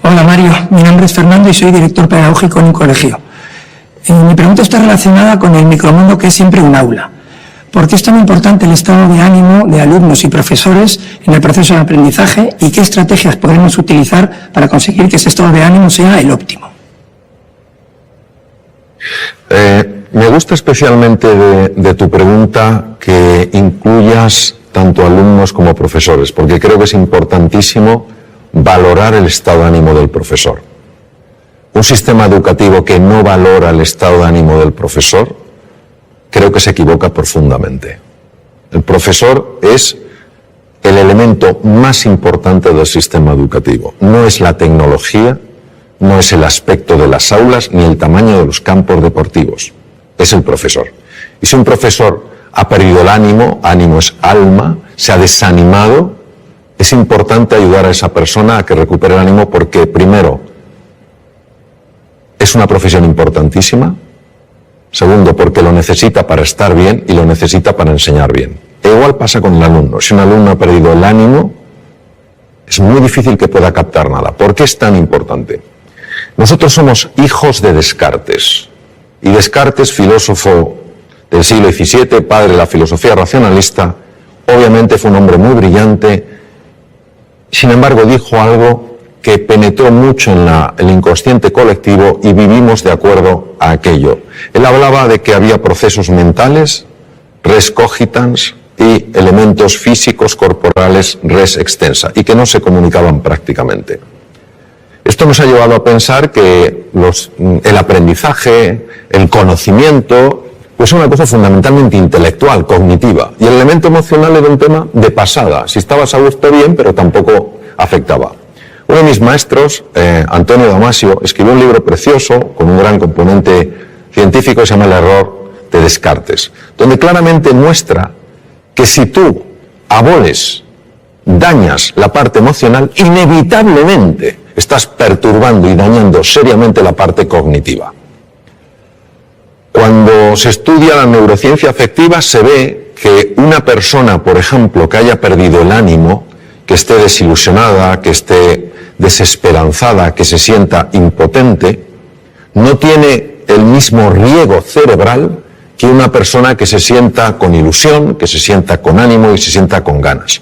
Speaker 8: Hola Mario, mi nombre es Fernando y soy director pedagógico en un colegio. Mi pregunta está relacionada con el micromundo que es siempre un aula. ¿Por qué es tan importante el estado de ánimo de alumnos y profesores en el proceso de aprendizaje y qué estrategias podremos utilizar para conseguir que ese estado de ánimo sea el óptimo?
Speaker 1: Me gusta especialmente de tu pregunta que incluyas tanto alumnos como profesores, porque creo que es importantísimo valorar el estado de ánimo del profesor. Un sistema educativo que no valora el estado de ánimo del profesor, creo que se equivoca profundamente. El profesor es el elemento más importante del sistema educativo. No es la tecnología, no es el aspecto de las aulas, ni el tamaño de los campos deportivos. Es el profesor. Y si un profesor ha perdido el ánimo, ánimo es alma, se ha desanimado, es importante ayudar a esa persona a que recupere el ánimo porque, primero, es una profesión importantísima. Segundo, porque lo necesita para estar bien y lo necesita para enseñar bien. E igual pasa con el alumno. Si un alumno ha perdido el ánimo, es muy difícil que pueda captar nada. ¿Por qué es tan importante? Nosotros somos hijos de Descartes. Y Descartes, filósofo del siglo XVII, padre de la filosofía racionalista, obviamente fue un hombre muy brillante. Sin embargo, dijo algo que penetró mucho en el inconsciente colectivo y vivimos de acuerdo a aquello. Él hablaba de que había procesos mentales, res cogitans, y elementos físicos corporales, res extensa, y que no se comunicaban prácticamente. Esto nos ha llevado a pensar que el aprendizaje, el conocimiento, pues es una cosa fundamentalmente intelectual, cognitiva, y el elemento emocional era un tema de pasada. Si estabas a gusto bien, pero tampoco afectaba. Uno de mis maestros, Antonio Damasio, escribió un libro precioso con un gran componente científico que se llama El error de Descartes, donde claramente muestra que si tú aboles, dañas la parte emocional, inevitablemente estás perturbando y dañando seriamente la parte cognitiva. Cuando se estudia la neurociencia afectiva se ve que una persona, por ejemplo, que haya perdido el ánimo, que esté desilusionada, que esté desesperanzada, que se sienta impotente, no tiene el mismo riego cerebral que una persona que se sienta con ilusión, que se sienta con ánimo y se sienta con ganas.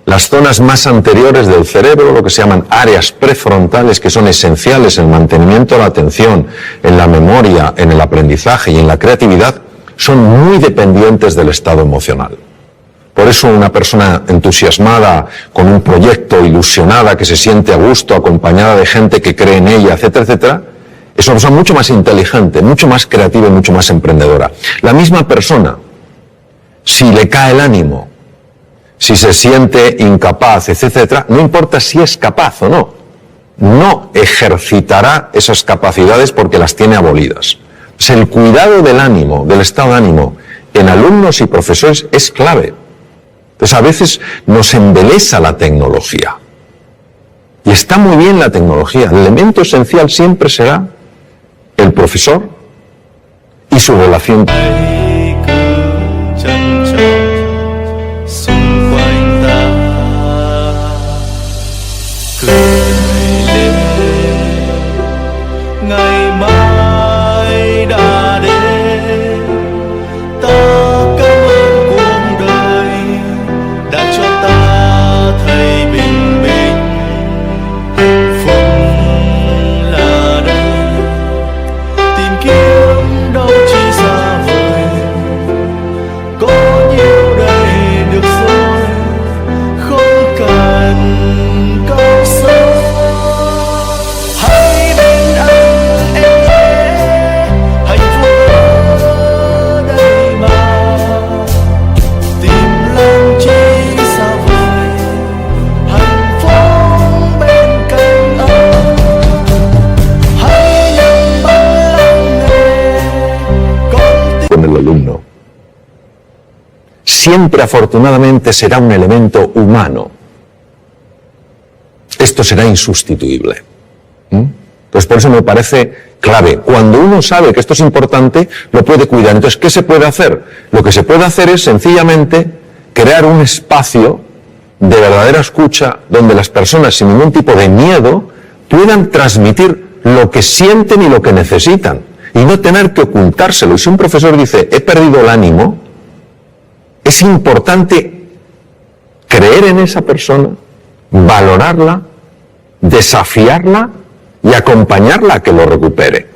Speaker 1: Las zonas más anteriores del cerebro, lo que se llaman áreas prefrontales, que son esenciales en el mantenimiento de la atención, en la memoria, en el aprendizaje y en la creatividad, son muy dependientes del estado emocional. Por eso una persona entusiasmada con un proyecto, ilusionada, que se siente a gusto, acompañada de gente que cree en ella, etcétera, etcétera, es una persona mucho más inteligente, mucho más creativa y mucho más emprendedora. La misma persona, si le cae el ánimo, si se siente incapaz, etcétera, no importa si es capaz o no, no ejercitará esas capacidades porque las tiene abolidas. Pues el cuidado del ánimo, del estado de ánimo, en alumnos y profesores es clave. Entonces a veces nos embelesa la tecnología. Y está muy bien la tecnología. El elemento esencial siempre será el profesor y su relación. Siempre, afortunadamente, será un elemento humano. Esto será insustituible. Pues por eso me parece clave. Cuando uno sabe que esto es importante, lo puede cuidar. Entonces, ¿qué se puede hacer? Lo que se puede hacer es sencillamente crear un espacio de verdadera escucha donde las personas, sin ningún tipo de miedo, puedan transmitir lo que sienten y lo que necesitan y no tener que ocultárselo. Y si un profesor dice, he perdido el ánimo, es importante creer en esa persona, valorarla, desafiarla y acompañarla a que lo recupere.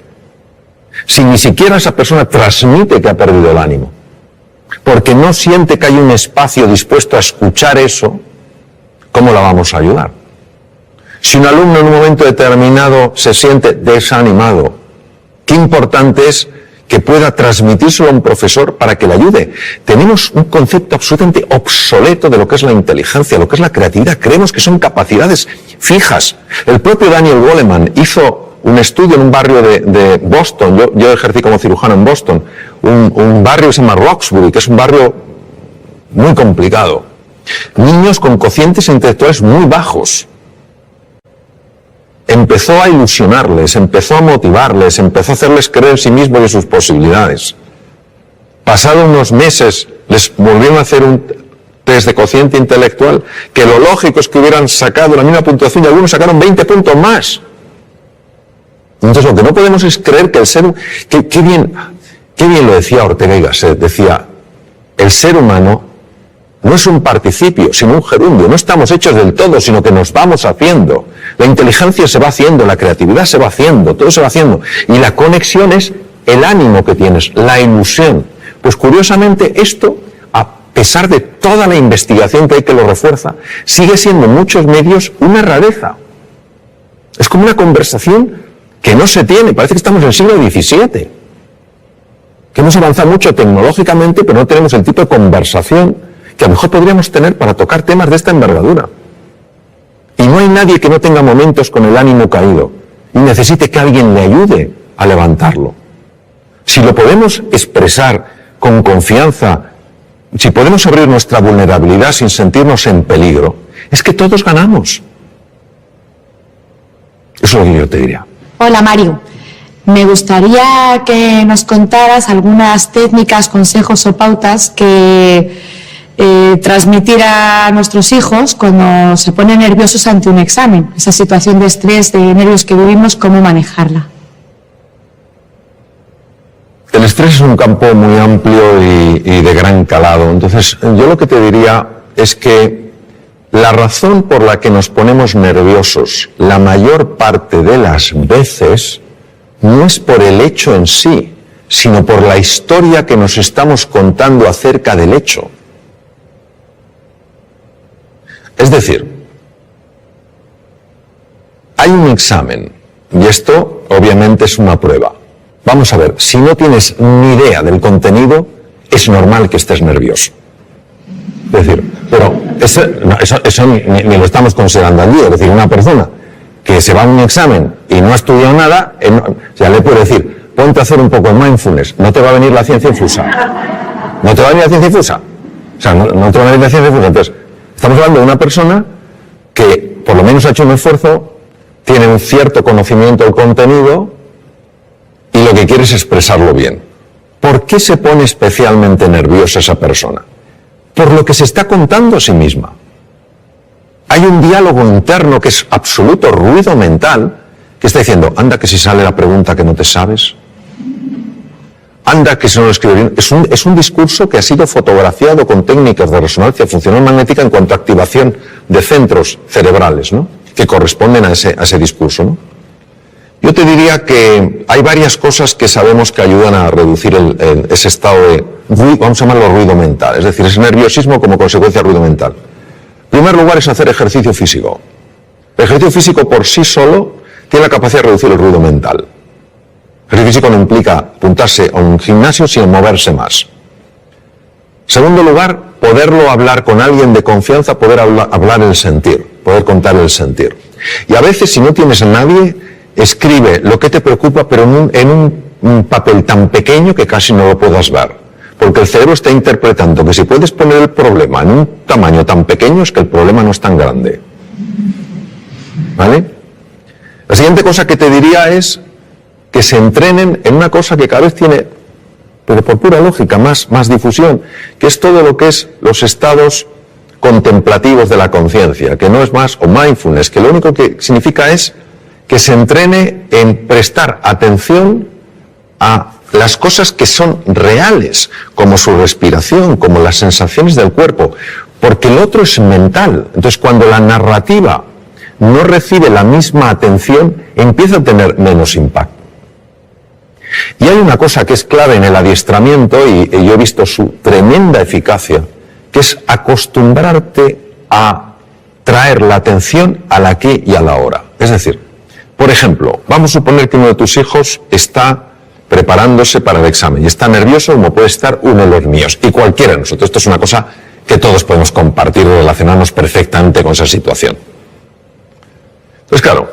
Speaker 1: Si ni siquiera esa persona transmite que ha perdido el ánimo, porque no siente que hay un espacio dispuesto a escuchar eso, ¿cómo la vamos a ayudar? Si un alumno en un momento determinado se siente desanimado, qué importante es que pueda transmitírselo a un profesor para que le ayude. Tenemos un concepto absolutamente obsoleto de lo que es la inteligencia, lo que es la creatividad. Creemos que son capacidades fijas. El propio Daniel Goleman hizo un estudio en un barrio de Boston. Yo ejercí como cirujano en Boston. Un barrio que se llama Roxbury, que es un barrio muy complicado. Niños con cocientes intelectuales muy bajos. Empezó a ilusionarles, empezó a motivarles, empezó a hacerles creer en sí mismos y en sus posibilidades. Pasados unos meses les volvieron a hacer un test de cociente intelectual que lo lógico es que hubieran sacado la misma puntuación y algunos sacaron 20 puntos más. Entonces lo que no podemos es creer que el ser... Qué bien lo decía Ortega y Gasset, decía, el ser humano no es un participio, sino un gerundio. No estamos hechos del todo, sino que nos vamos haciendo. La inteligencia se va haciendo, la creatividad se va haciendo, todo se va haciendo. Y la conexión es el ánimo que tienes, la ilusión. Pues curiosamente esto, a pesar de toda la investigación que hay que lo refuerza, sigue siendo en muchos medios una rareza. Es como una conversación que no se tiene, parece que estamos en el siglo XVII. Que hemos avanzado mucho tecnológicamente, pero no tenemos el tipo de conversación que a lo mejor podríamos tener para tocar temas de esta envergadura. Y no hay nadie que no tenga momentos con el ánimo caído y necesite que alguien le ayude a levantarlo. Si lo podemos expresar con confianza, si podemos abrir nuestra vulnerabilidad sin sentirnos en peligro, es que todos ganamos. Eso es lo que yo te diría.
Speaker 7: Hola, Mario. Me gustaría que nos contaras algunas técnicas, consejos o pautas que transmitir a nuestros hijos cuando se ponen nerviosos ante un examen. Esa situación de estrés, de nervios que vivimos, ¿cómo manejarla?
Speaker 1: El estrés es un campo muy amplio y de gran calado. Entonces, yo lo que te diría es que la razón por la que nos ponemos nerviosos la mayor parte de las veces no es por el hecho en sí, sino por la historia que nos estamos contando acerca del hecho. Es decir, hay un examen, y esto obviamente es una prueba. Vamos a ver, si no tienes ni idea del contenido, es normal que estés nervioso. Es decir, pero eso ni lo estamos considerando allí. Es decir, una persona que se va a un examen y no ha estudiado nada, ya le puede decir, ponte a hacer un poco de mindfulness, no te va a venir la ciencia infusa. No te va a venir la ciencia infusa. O sea, no te va a venir la ciencia infusa. Entonces, estamos hablando de una persona que por lo menos ha hecho un esfuerzo, tiene un cierto conocimiento del contenido y lo que quiere es expresarlo bien. ¿Por qué se pone especialmente nerviosa esa persona? Por lo que se está contando a sí misma. Hay un diálogo interno que es absoluto ruido mental que está diciendo, anda que si sale la pregunta que no te sabes, anda que si no lo escribe bien. Es un discurso que ha sido fotografiado con técnicas de resonancia funcional magnética en cuanto a activación de centros cerebrales, ¿no?, que corresponden a ese discurso, ¿no? Yo te diría que hay varias cosas que sabemos que ayudan a reducir ese estado de, vamos a llamarlo ruido mental, es decir, ese nerviosismo como consecuencia de ruido mental. En primer lugar es hacer ejercicio físico. El ejercicio físico por sí solo tiene la capacidad de reducir el ruido mental. El ejercicio físico no implica apuntarse a un gimnasio sino moverse más. En segundo lugar, poderlo hablar con alguien de confianza, poder hablar el sentir, poder contar el sentir. Y a veces si no tienes a nadie, escribe lo que te preocupa, pero en un papel tan pequeño que casi no lo puedas ver. Porque el cerebro está interpretando que si puedes poner el problema en un tamaño tan pequeño es que el problema no es tan grande. ¿Vale? La siguiente cosa que te diría es que se entrenen en una cosa que cada vez tiene, pero por pura lógica, más difusión, que es todo lo que es los estados contemplativos de la conciencia, que no es más, o mindfulness, que lo único que significa es que se entrene en prestar atención a las cosas que son reales, como su respiración, como las sensaciones del cuerpo, porque el otro es mental. Entonces, cuando la narrativa no recibe la misma atención, empieza a tener menos impacto. Y hay una cosa que es clave en el adiestramiento, y yo he visto su tremenda eficacia, que es acostumbrarte a traer la atención al aquí y a la ahora. Es decir, por ejemplo, vamos a suponer que uno de tus hijos está preparándose para el examen y está nervioso como puede estar uno de los míos y cualquiera de nosotros. Esto es una cosa que todos podemos compartir y relacionarnos perfectamente con esa situación. Entonces, claro,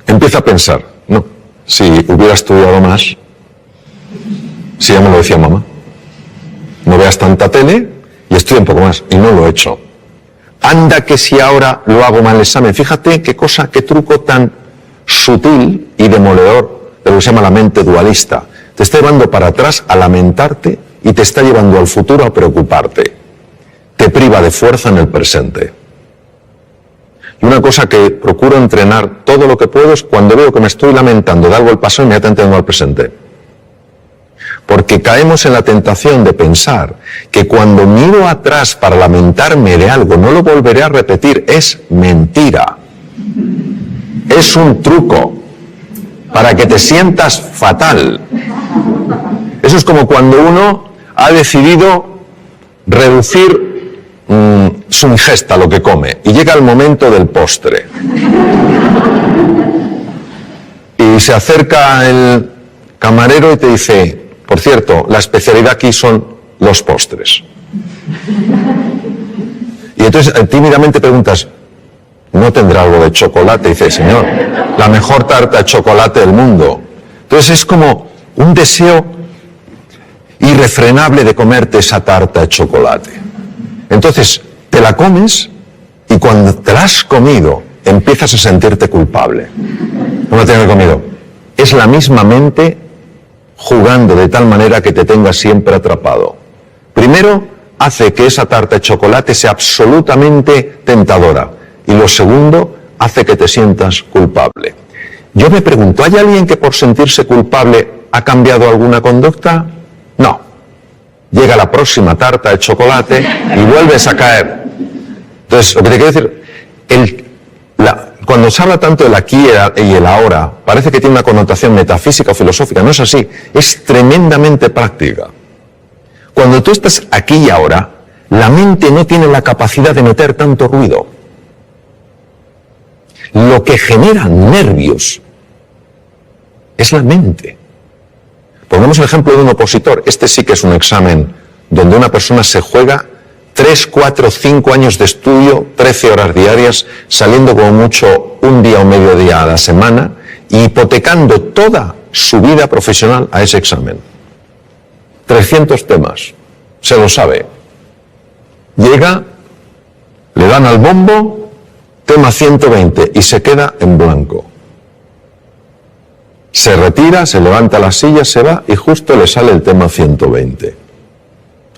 Speaker 1: empieza a pensar, no, si hubiera estudiado más, si ya me lo decía mamá, no veas tanta tele y estudia un poco más, y no lo he hecho. Anda que si ahora lo hago mal el examen, fíjate qué cosa, qué truco tan sutil y demoledor de lo que se llama la mente dualista. Te está llevando para atrás a lamentarte y te está llevando al futuro a preocuparte. Te priva de fuerza en el presente. Y una cosa que procuro entrenar todo lo que puedo es cuando veo que me estoy lamentando de algo del pasado, inmediatamente vengo al presente. Porque caemos en la tentación de pensar que cuando miro atrás para lamentarme de algo no lo volveré a repetir. Es mentira. Es un truco para que te sientas fatal. Eso es como cuando uno ha decidido reducir su ingesta, lo que come, y llega el momento del postre. Y se acerca el camarero y te dice, por cierto, la especialidad aquí son los postres. Y entonces tímidamente preguntas, ¿no tendrá algo de chocolate? Y dice, señor, la mejor tarta de chocolate del mundo. Entonces es como un deseo irrefrenable de comerte esa tarta de chocolate. Entonces te la comes y cuando te la has comido empiezas a sentirte culpable. No la tengo comido. es la misma mente jugando de tal manera que te tenga siempre atrapado. Primero, hace que esa tarta de chocolate sea absolutamente tentadora. Y lo segundo, hace que te sientas culpable. Yo me pregunto, ¿hay alguien que por sentirse culpable ha cambiado alguna conducta? No. Llega la próxima tarta de chocolate y vuelves a caer. Entonces, lo que te quiero decir, cuando se habla tanto del aquí y el ahora, parece que tiene una connotación metafísica o filosófica. No es así, es tremendamente práctica. Cuando tú estás aquí y ahora, la mente no tiene la capacidad de meter tanto ruido. Lo que genera nervios es la mente. Pongamos el ejemplo de un opositor. Este sí que es un examen donde una persona se juega 3, 4, 5 años de estudio, 13 horas diarias, saliendo como mucho un día o medio día a la semana y hipotecando toda su vida profesional a ese examen. 300 temas, se lo sabe. Llega, le dan al bombo, tema 120 y se queda en blanco. Se retira, se levanta la silla, se va y justo le sale el tema 120.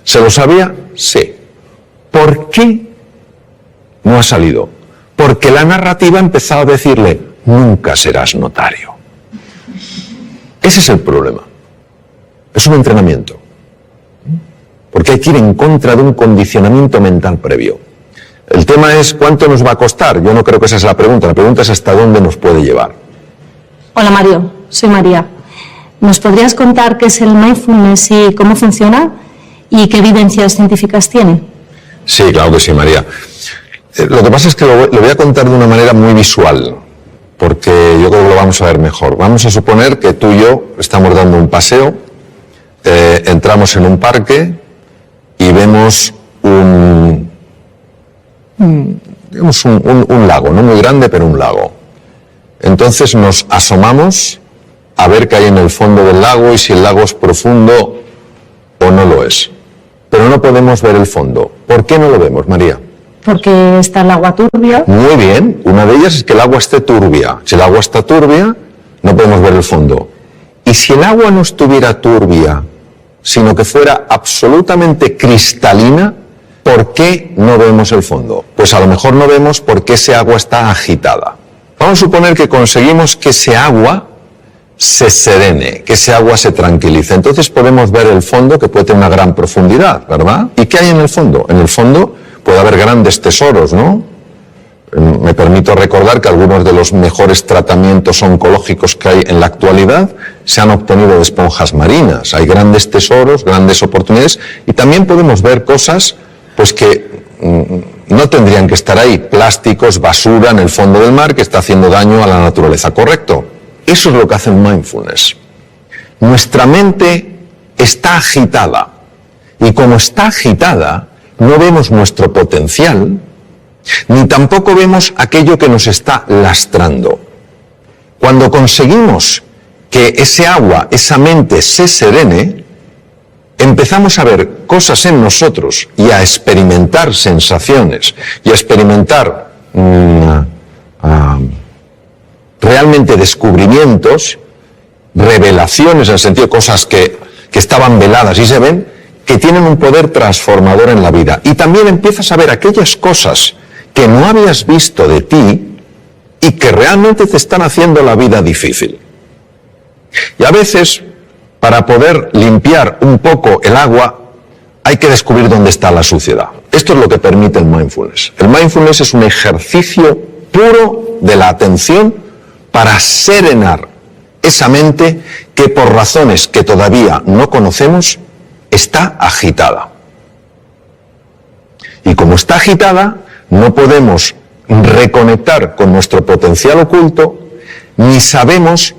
Speaker 1: ¿Se lo sabía? Sí. ¿Por qué no ha salido? Porque la narrativa ha empezado a decirle, nunca serás notario. Ese es el problema. Es un entrenamiento. Porque hay que ir en contra de un condicionamiento mental previo. El tema es cuánto nos va a costar. Yo no creo que esa es la pregunta. La pregunta es hasta dónde nos puede llevar.
Speaker 2: Hola Mario, soy María. ¿Nos podrías contar qué es el mindfulness y cómo funciona y qué evidencias científicas tiene?
Speaker 1: Sí, claro que sí, María. Lo que pasa es que lo voy a contar de una manera muy visual, porque yo creo que lo vamos a ver mejor. Vamos a suponer que tú y yo estamos dando un paseo, entramos en un parque y vemos un lago, no muy grande, pero un lago. Entonces nos asomamos a ver qué hay en el fondo del lago y si el lago es profundo o no lo es. Pero no podemos ver el fondo. ¿Por qué no lo vemos, María?
Speaker 2: Porque está el agua turbia.
Speaker 1: Muy bien. Una de ellas es que el agua esté turbia. Si el agua está turbia, no podemos ver el fondo. Y si el agua no estuviera turbia, sino que fuera absolutamente cristalina, ¿por qué no vemos el fondo? Pues a lo mejor no vemos porque ese agua está agitada. Vamos a suponer que conseguimos que ese agua se serene, que ese agua se tranquilice. Entonces podemos ver el fondo, que puede tener una gran profundidad, ¿verdad? ¿Y qué hay en el fondo? En el fondo puede haber grandes tesoros, ¿no? Me permito recordar que algunos de los mejores tratamientos oncológicos que hay en la actualidad se han obtenido de esponjas marinas. Hay grandes tesoros, grandes oportunidades, y también podemos ver cosas pues que no tendrían que estar ahí. Plásticos, basura en el fondo del mar que está haciendo daño a la naturaleza, ¿correcto? Eso es lo que hace el mindfulness. Nuestra mente está agitada y como está agitada no vemos nuestro potencial ni tampoco vemos aquello que nos está lastrando. Cuando conseguimos que ese agua, esa mente se serene, empezamos a ver cosas en nosotros y a experimentar sensaciones y a experimentar realmente descubrimientos, revelaciones, en el sentido de cosas que estaban veladas y se ven, que tienen un poder transformador en la vida. Y también empiezas a ver aquellas cosas que no habías visto de ti y que realmente te están haciendo la vida difícil. Y a veces, para poder limpiar un poco el agua, hay que descubrir dónde está la suciedad. Esto es lo que permite el mindfulness. El mindfulness es un ejercicio puro de la atención para serenar esa mente que por razones que todavía no conocemos está agitada. Y como está agitada, no podemos reconectar con nuestro potencial oculto, ni sabemos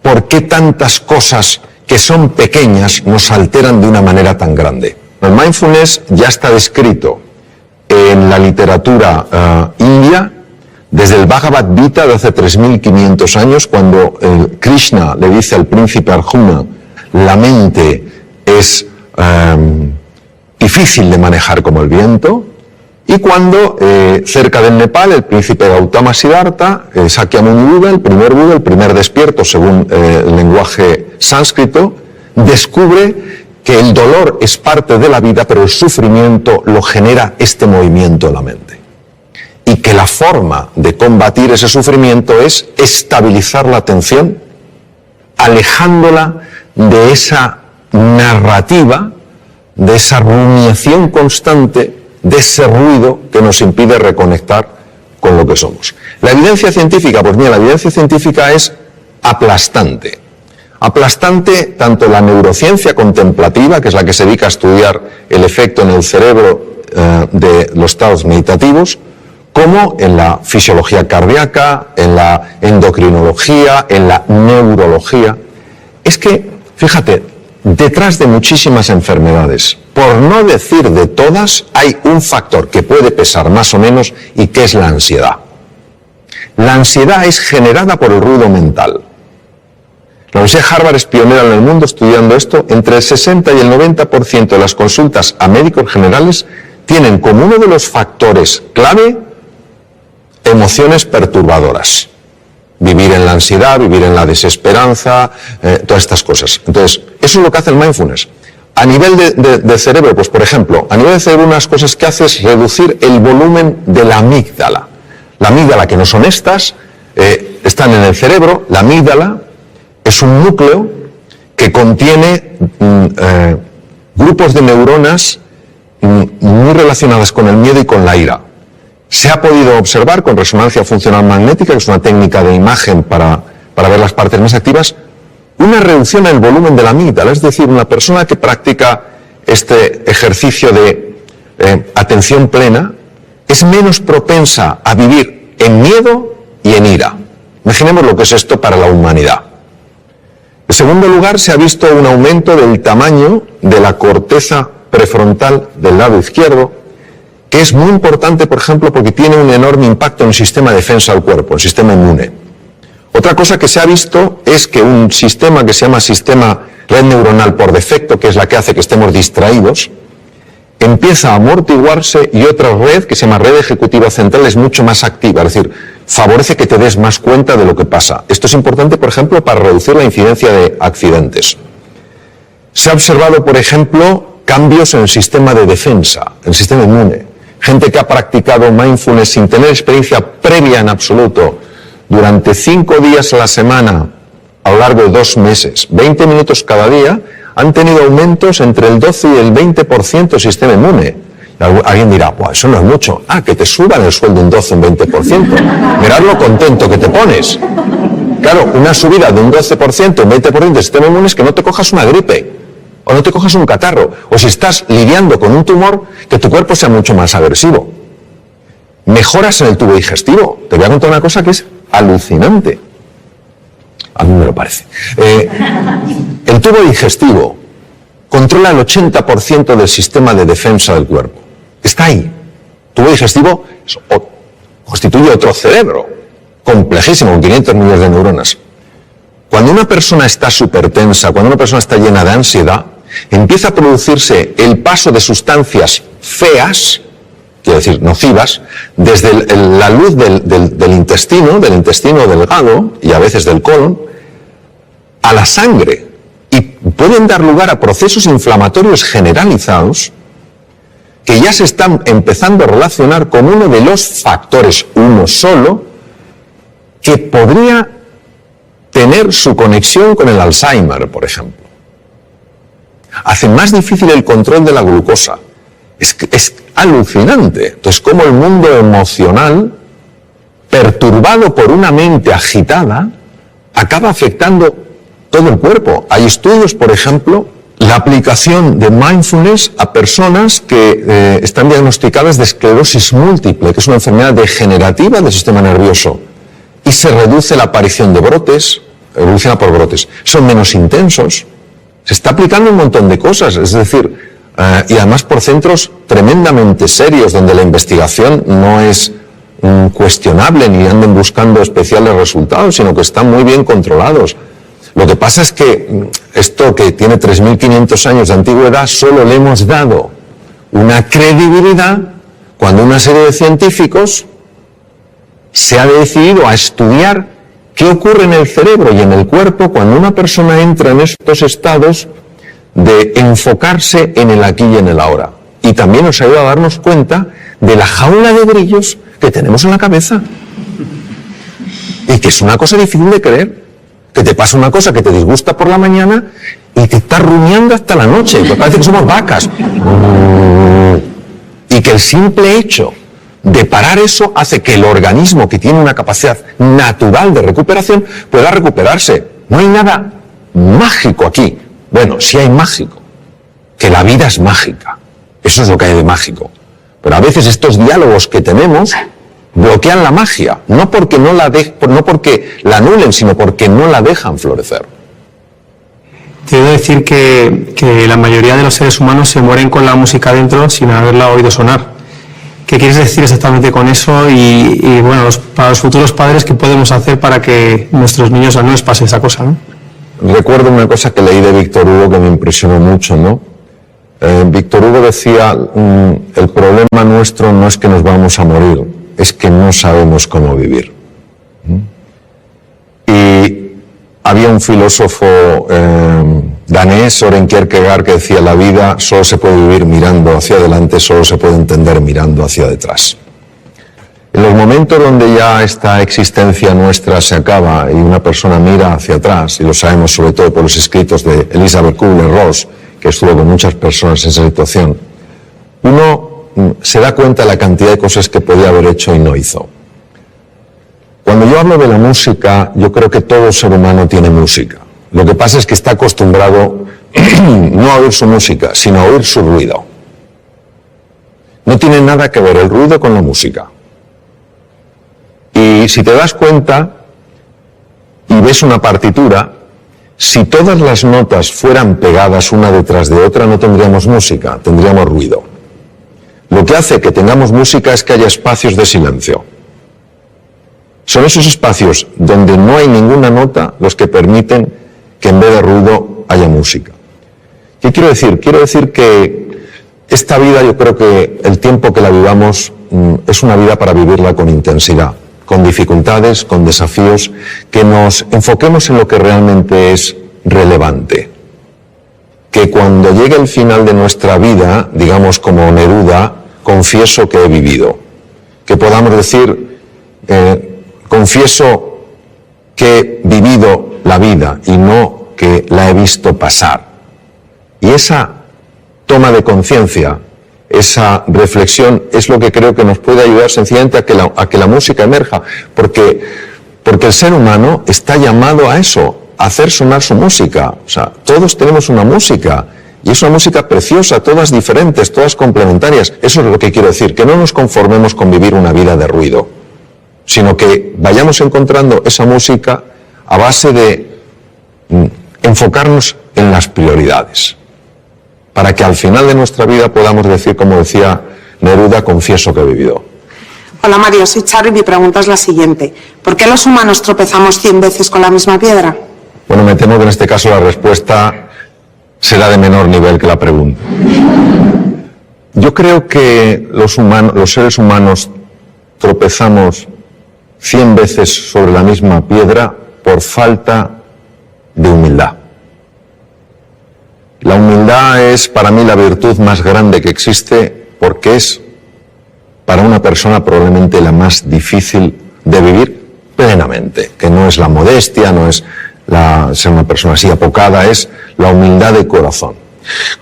Speaker 1: por qué tantas cosas que son pequeñas nos alteran de una manera tan grande. El mindfulness ya está descrito en la literatura india, desde el Bhagavad Gita de hace 3.500 años, cuando Krishna le dice al príncipe Arjuna, la mente es difícil de manejar como el viento, y cuando cerca del Nepal el príncipe Gautama Siddhartha, Sakyamuni Buda, el primer despierto según el lenguaje sánscrito, descubre que el dolor es parte de la vida, pero el sufrimiento lo genera este movimiento de la mente. Y que la forma de combatir ese sufrimiento es estabilizar la atención, alejándola de esa narrativa, de esa rumiación constante, de ese ruido que nos impide reconectar con lo que somos. La evidencia científica, pues mira, la evidencia científica es aplastante. Aplastante tanto la neurociencia contemplativa, que es la que se dedica a estudiar el efecto en el cerebro de los estados meditativos, como en la fisiología cardíaca, en la endocrinología, en la neurología. Es que, fíjate, detrás de muchísimas enfermedades, por no decir de todas, hay un factor que puede pesar más o menos y que es la ansiedad. La ansiedad es generada por el ruido mental. La Universidad de Harvard es pionera en el mundo estudiando esto. Entre el 60 y el 90% de las consultas a médicos generales tienen como uno de los factores clave emociones perturbadoras. Vivir en la ansiedad, vivir en la desesperanza, todas estas cosas. Entonces, eso es lo que hace el mindfulness. A nivel de cerebro, pues por ejemplo, a nivel de cerebro unas cosas que hace es reducir el volumen de la amígdala. La amígdala, que no son estas, están en el cerebro. La amígdala es un núcleo que contiene grupos de neuronas muy relacionadas con el miedo y con la ira. Se ha podido observar con resonancia funcional magnética, que es una técnica de imagen para ver las partes más activas, una reducción en el volumen de la amígdala. Es decir, una persona que practica este ejercicio de atención plena es menos propensa a vivir en miedo y en ira. Imaginemos lo que es esto para la humanidad. En segundo lugar, se ha visto un aumento del tamaño de la corteza prefrontal del lado izquierdo, que es muy importante, por ejemplo, porque tiene un enorme impacto en el sistema de defensa del cuerpo, el sistema inmune. Otra cosa que se ha visto es que un sistema que se llama sistema red neuronal por defecto, que es la que hace que estemos distraídos, empieza a amortiguarse, y otra red que se llama red ejecutiva central es mucho más activa, es decir, favorece que te des más cuenta de lo que pasa. Esto es importante, por ejemplo, para reducir la incidencia de accidentes. Se ha observado, por ejemplo, cambios en el sistema de defensa, en el sistema inmune. Gente que ha practicado mindfulness sin tener experiencia previa en absoluto, durante 5 días a la semana, a lo largo de 2 meses, 20 minutos cada día, han tenido aumentos entre el 12 y el 20% del sistema inmune. Alguien dirá, pues eso no es mucho. Ah, que te suban el sueldo un 12 o un 20%. Mirad lo contento que te pones. Claro, una subida de un 12%, un 20% del sistema inmune es que no te cojas una gripe, o no te cojas un catarro, o si estás lidiando con un tumor, que tu cuerpo sea mucho más agresivo. Mejoras en el tubo digestivo. Te voy a contar una cosa que es alucinante. A mí me lo parece. El tubo digestivo controla el 80% del sistema de defensa del cuerpo. Está ahí. El tubo digestivo constituye otro cerebro, complejísimo, con 500 millones de neuronas. Cuando una persona está súper-tensa, cuando una persona está llena de ansiedad, empieza a producirse el paso de sustancias feas, quiero decir, nocivas, desde la luz del intestino delgado y a veces del colon, a la sangre, y pueden dar lugar a procesos inflamatorios generalizados que ya se están empezando a relacionar con uno de los factores, uno solo, que podría tener su conexión con el Alzheimer, por ejemplo. Hace más difícil el control de la glucosa. Es alucinante. Entonces, cómo el mundo emocional, perturbado por una mente agitada, acaba afectando todo el cuerpo. Hay estudios, por ejemplo, la aplicación de mindfulness a personas que están diagnosticadas de esclerosis múltiple, que es una enfermedad degenerativa del sistema nervioso, y se reduce la aparición de brotes, evoluciona por brotes, son menos intensos. Se está aplicando un montón de cosas, es decir, y además por centros tremendamente serios, donde la investigación no es cuestionable ni anden buscando especiales resultados, sino que están muy bien controlados. Lo que pasa es que esto, que tiene 3.500 años de antigüedad, solo le hemos dado una credibilidad cuando una serie de científicos se ha decidido a estudiar qué ocurre en el cerebro y en el cuerpo cuando una persona entra en estos estados de enfocarse en el aquí y en el ahora. Y también nos ayuda a darnos cuenta de la jaula de grillos que tenemos en la cabeza. Y que es una cosa difícil de creer. Que te pasa una cosa que te disgusta por la mañana y te está rumiando hasta la noche. Me parece que somos vacas. Y que el simple hecho de parar eso hace que el organismo, que tiene una capacidad natural de recuperación, pueda recuperarse. No hay nada mágico aquí. Bueno, sí hay mágico. Que la vida es mágica. Eso es lo que hay de mágico. Pero a veces estos diálogos que tenemos bloquean la magia, no porque la anulen, sino porque no la dejan florecer.
Speaker 9: Te debo decir que la mayoría de los seres humanos se mueren con la música dentro sin haberla oído sonar. ¿Qué quieres decir exactamente con eso? Y bueno, para los futuros padres, ¿qué podemos hacer para que nuestros niños no les pase esa cosa, ¿no?
Speaker 1: Recuerdo una cosa que leí de Víctor Hugo que me impresionó mucho, ¿no? Víctor Hugo decía, el problema nuestro no es que nos vamos a morir, es que no sabemos cómo vivir. Y había un filósofo danés, Søren Kierkegaard, que decía, la vida solo se puede vivir mirando hacia adelante, solo se puede entender mirando hacia detrás. En los momentos donde ya esta existencia nuestra se acaba y una persona mira hacia atrás, y lo sabemos sobre todo por los escritos de Elizabeth Kubler-Ross, que estuvo con muchas personas en esa situación, uno se da cuenta de la cantidad de cosas que podía haber hecho y no hizo. Cuando yo hablo de la música, yo creo que todo ser humano tiene música. Lo que pasa es que está acostumbrado no a oír su música, sino a oír su ruido. No tiene nada que ver el ruido con la música. Y si te das cuenta y ves una partitura, si todas las notas fueran pegadas una detrás de otra, no tendríamos música, tendríamos ruido. Lo que hace que tengamos música es que haya espacios de silencio. Son esos espacios donde no hay ninguna nota los que permiten que en vez de ruido haya música. ¿Qué quiero decir? Quiero decir que esta vida, yo creo que el tiempo que la vivamos es una vida para vivirla con intensidad, con dificultades, con desafíos, que nos enfoquemos en lo que realmente es relevante. Que cuando llegue el final de nuestra vida, digamos como Neruda, confieso que he vivido. Que podamos decir, confieso que he vivido la vida y no que la he visto pasar. Y esa toma de conciencia, esa reflexión es lo que creo que nos puede ayudar sencillamente a que la música emerja, porque el ser humano está llamado a eso, a hacer sonar su música. O sea, todos tenemos una música, y es una música preciosa, todas diferentes, todas complementarias. Eso es lo que quiero decir, que no nos conformemos con vivir una vida de ruido, sino que vayamos encontrando esa música a base de enfocarnos en las prioridades, para que al final de nuestra vida podamos decir, como decía Neruda, confieso que he vivido.
Speaker 10: Hola Mario, soy Charo y mi pregunta es la siguiente. ¿Por qué los humanos tropezamos 100 veces con la misma piedra?
Speaker 1: Bueno, me temo que en este caso la respuesta será de menor nivel que la pregunta. Yo creo que los seres humanos tropezamos 100 veces sobre la misma piedra por falta de humildad. La humildad es para mí la virtud más grande que existe, porque es para una persona probablemente la más difícil de vivir plenamente, que no es la modestia, no es ser una persona así apocada, es la humildad de corazón.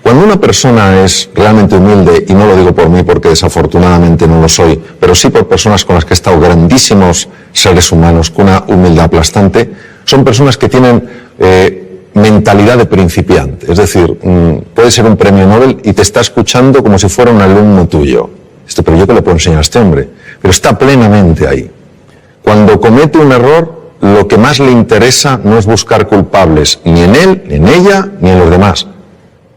Speaker 1: Cuando una persona es realmente humilde, y no lo digo por mí porque desafortunadamente no lo soy, pero sí por personas con las que he estado, grandísimos seres humanos con una humildad aplastante, son personas que tienen mentalidad de principiante. Es decir, puede ser un premio Nobel y te está escuchando como si fuera un alumno tuyo. Pero yo qué le puedo enseñar a este hombre. Pero está plenamente ahí. Cuando comete un error, lo que más le interesa no es buscar culpables, ni en él, ni en ella, ni en los demás,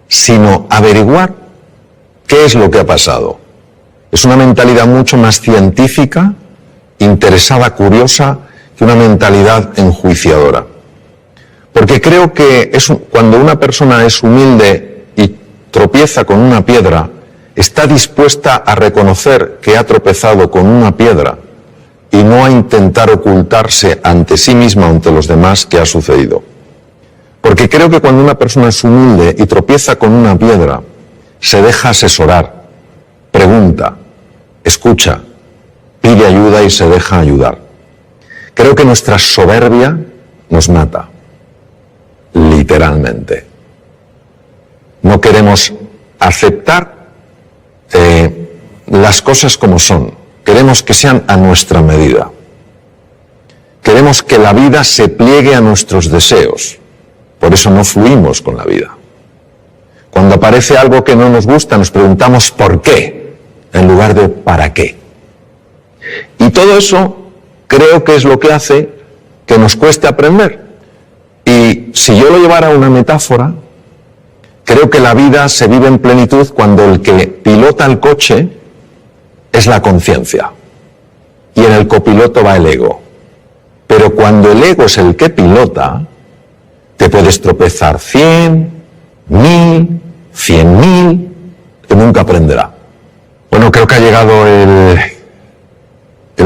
Speaker 1: sino averiguar qué es lo que ha pasado. Es una mentalidad mucho más científica, interesada, curiosa, que una mentalidad enjuiciadora. Porque creo que cuando una persona es humilde y tropieza con una piedra, está dispuesta a reconocer que ha tropezado con una piedra y no a intentar ocultarse ante sí misma o ante los demás qué ha sucedido. Porque creo que cuando una persona es humilde y tropieza con una piedra, se deja asesorar, pregunta, escucha, pide ayuda y se deja ayudar. Creo que nuestra soberbia nos mata, literalmente. No queremos aceptar las cosas como son. Queremos que sean a nuestra medida. Queremos que la vida se pliegue a nuestros deseos. Por eso no fluimos con la vida. Cuando aparece algo que no nos gusta, nos preguntamos ¿por qué? En lugar de ¿para qué? Y todo eso creo que es lo que hace que nos cueste aprender. Y si yo lo llevara a una metáfora, creo que la vida se vive en plenitud cuando el que pilota el coche es la conciencia y en el copiloto va el ego. Pero cuando el ego es el que pilota, te puedes tropezar 100, 1000, 100.000, que nunca aprenderá. Bueno, creo que ha llegado el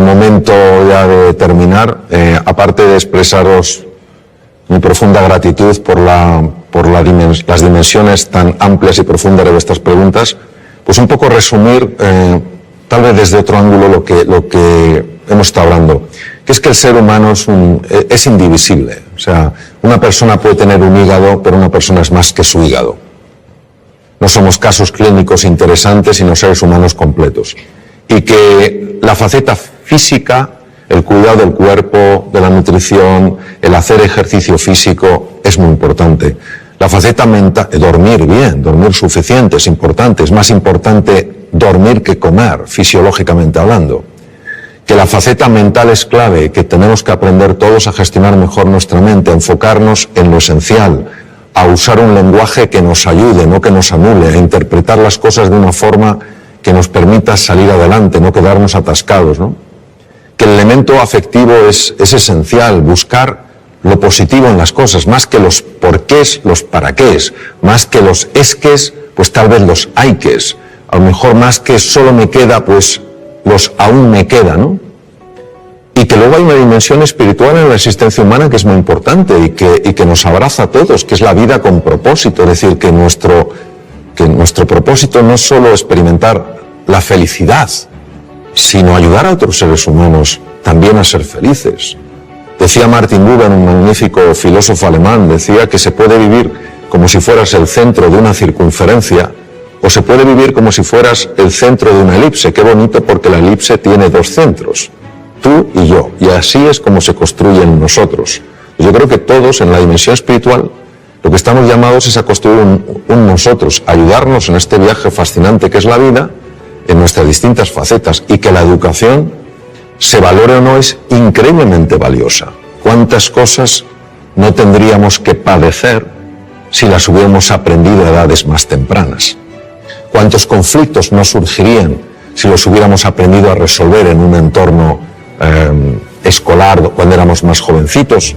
Speaker 1: momento ya de terminar. Aparte de expresaros mi profunda gratitud por las dimensiones tan amplias y profundas de vuestras preguntas, pues un poco resumir, tal vez desde otro ángulo, lo que hemos estado hablando, que es que el ser humano es indivisible. O sea, una persona puede tener un hígado, pero una persona es más que su hígado. No somos casos clínicos interesantes, sino seres humanos completos. Y que la faceta física, el cuidado del cuerpo, de la nutrición, el hacer ejercicio físico es muy importante. La faceta mental, dormir bien, dormir suficiente es importante. Es más importante dormir que comer, fisiológicamente hablando. Que la faceta mental es clave, que tenemos que aprender todos a gestionar mejor nuestra mente, a enfocarnos en lo esencial, a usar un lenguaje que nos ayude, no que nos anule, a interpretar las cosas de una forma que nos permita salir adelante, no quedarnos atascados, ¿no? Que el elemento afectivo es esencial, buscar lo positivo en las cosas, más que los porqués, los paraqués, más que los esques, pues tal vez los hayques, a lo mejor más que solo me queda, pues los aún me queda, ¿no? Y que luego hay una dimensión espiritual en la existencia humana que es muy importante y que nos abraza a todos, que es la vida con propósito, es decir, que nuestro propósito no es solo experimentar la felicidad, sino ayudar a otros seres humanos también a ser felices. Decía Martin Buber, un magnífico filósofo alemán, decía que se puede vivir como si fueras el centro de una circunferencia o se puede vivir como si fueras el centro de una elipse. Qué bonito, porque la elipse tiene dos centros, tú y yo, y así es como se construyen nosotros. Yo creo que todos en la dimensión espiritual lo que estamos llamados es a construir un nosotros, ayudarnos en este viaje fascinante que es la vida, en nuestras distintas facetas, y que la educación, se valore o no, es increíblemente valiosa. ¿Cuántas cosas no tendríamos que padecer si las hubiéramos aprendido a edades más tempranas? ¿Cuántos conflictos no surgirían si los hubiéramos aprendido a resolver en un entorno escolar cuando éramos más jovencitos?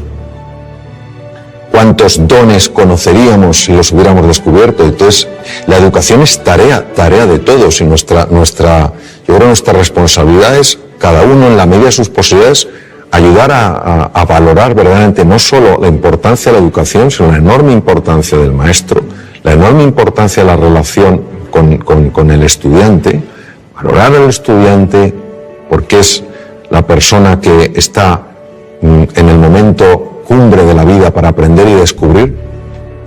Speaker 1: ¿Cuántos dones conoceríamos si los hubiéramos descubierto? Entonces, la educación es tarea de todos, y yo creo que nuestra responsabilidad es, cada uno en la medida de sus posibilidades, ayudar a valorar verdaderamente no solo la importancia de la educación, sino la enorme importancia del maestro, la enorme importancia de la relación con el estudiante, valorar al estudiante porque es la persona que está en el momento cumbre de la vida para aprender y descubrir,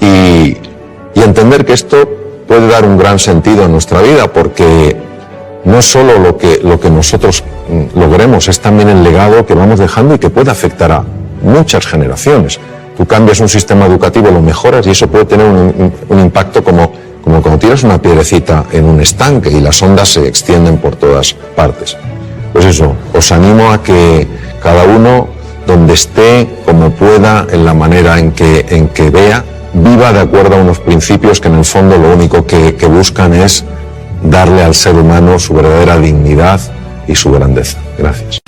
Speaker 1: y entender que esto puede dar un gran sentido a nuestra vida, porque no es solo lo que nosotros logremos, es también el legado que vamos dejando y que puede afectar a muchas generaciones. Tú cambias un sistema educativo, lo mejoras, y eso puede tener un impacto como cuando tiras una piedrecita en un estanque y las ondas se extienden por todas partes. Pues eso, os animo a que cada uno, donde esté, como pueda, en la manera en que vea, viva de acuerdo a unos principios que en el fondo lo único que buscan es darle al ser humano su verdadera dignidad y su grandeza. Gracias.